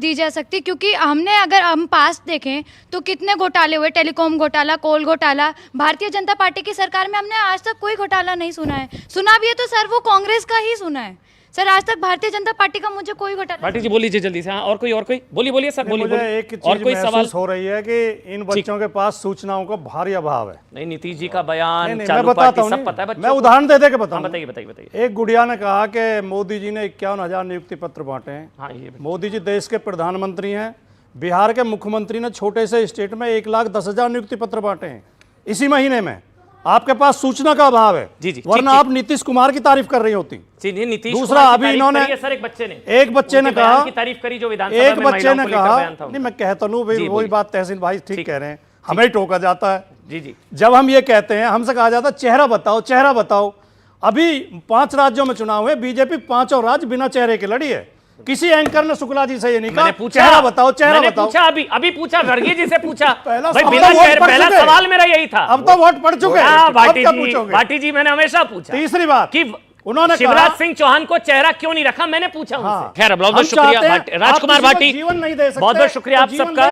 दी जा सकती, क्योंकि अगर हम पास देखें तो कितने घोटाले हुए, टेलीकॉम घोटाला, कोल घोटाला। भारतीय जनता पार्टी की सरकार में हमने आज तक कोई घोटाला नहीं सुना है। सुना भी है तो सर वो कांग्रेस का ही सुना है। सर आज तक भारतीय जनता पार्टी का मुझे कोई घोटाला पार्टी जी बोलिए जल्दी से। हाँ, और कोई बोलिए सर, बोलिए मुझे बोलिए। एक और चीज कोई सवाल महसूस हो रही है कि इन बच्चों के पास सूचनाओं का भारी अभाव है। नहीं, नीतीश जी का बयान, मैं चालू बताता पार्टी हूँ, सब पता है बच्चों मैं को। उदाहरण दे के बताऊँ। बताइए बताइए। एक गुड़िया ने कहा कि मोदी जी ने 51,000 नियुक्ति पत्र बांटे हैं। हाँ, ये मोदी जी देश के प्रधानमंत्री हैं। बिहार के मुख्यमंत्री ने छोटे से स्टेट में 1,10,000 नियुक्ति पत्र बांटे हैं इसी महीने में। आपके पास सूचना का अभाव है। जी, वरना आप नीतीश कुमार की तारीफ कर रही होती। नीतीश दूसरा, अभी इन्होंने सर एक बच्चे ने कहा की तारीफ करी जो विधानसभा एक में बच्चे ने कहा, था। नहीं मैं कहता हूँ जी, वही बात तहसीन भाई ठीक कह रहे हैं, हमें टोका जाता है। जी जब हम ये कहते हैं, हमसे कहा जाता है चेहरा बताओ। अभी 5 राज्यों में चुनाव हुए, बीजेपी 5 राज्य बिना चेहरे के लड़ी है। किसी एंकर ने शुक्ला जी से ये नहीं कहा चेहरा बताओ। पूछा अभी पूछा वर्गीय जी से पूछा। पहला सवाल मेरा यही था। अब तो वोट पड़ चुके हैं, भाटी जी मैंने हमेशा पूछा। तीसरी बात कि उन्होंने शिवराज सिंह चौहान को चेहरा क्यों नहीं रखा, मैंने पूछा उनसे। खैर, बहुत बहुत शुक्रिया राजकुमार भाटी, जीवन नहीं दे सकते, बहुत बहुत शुक्रिया आप सबका।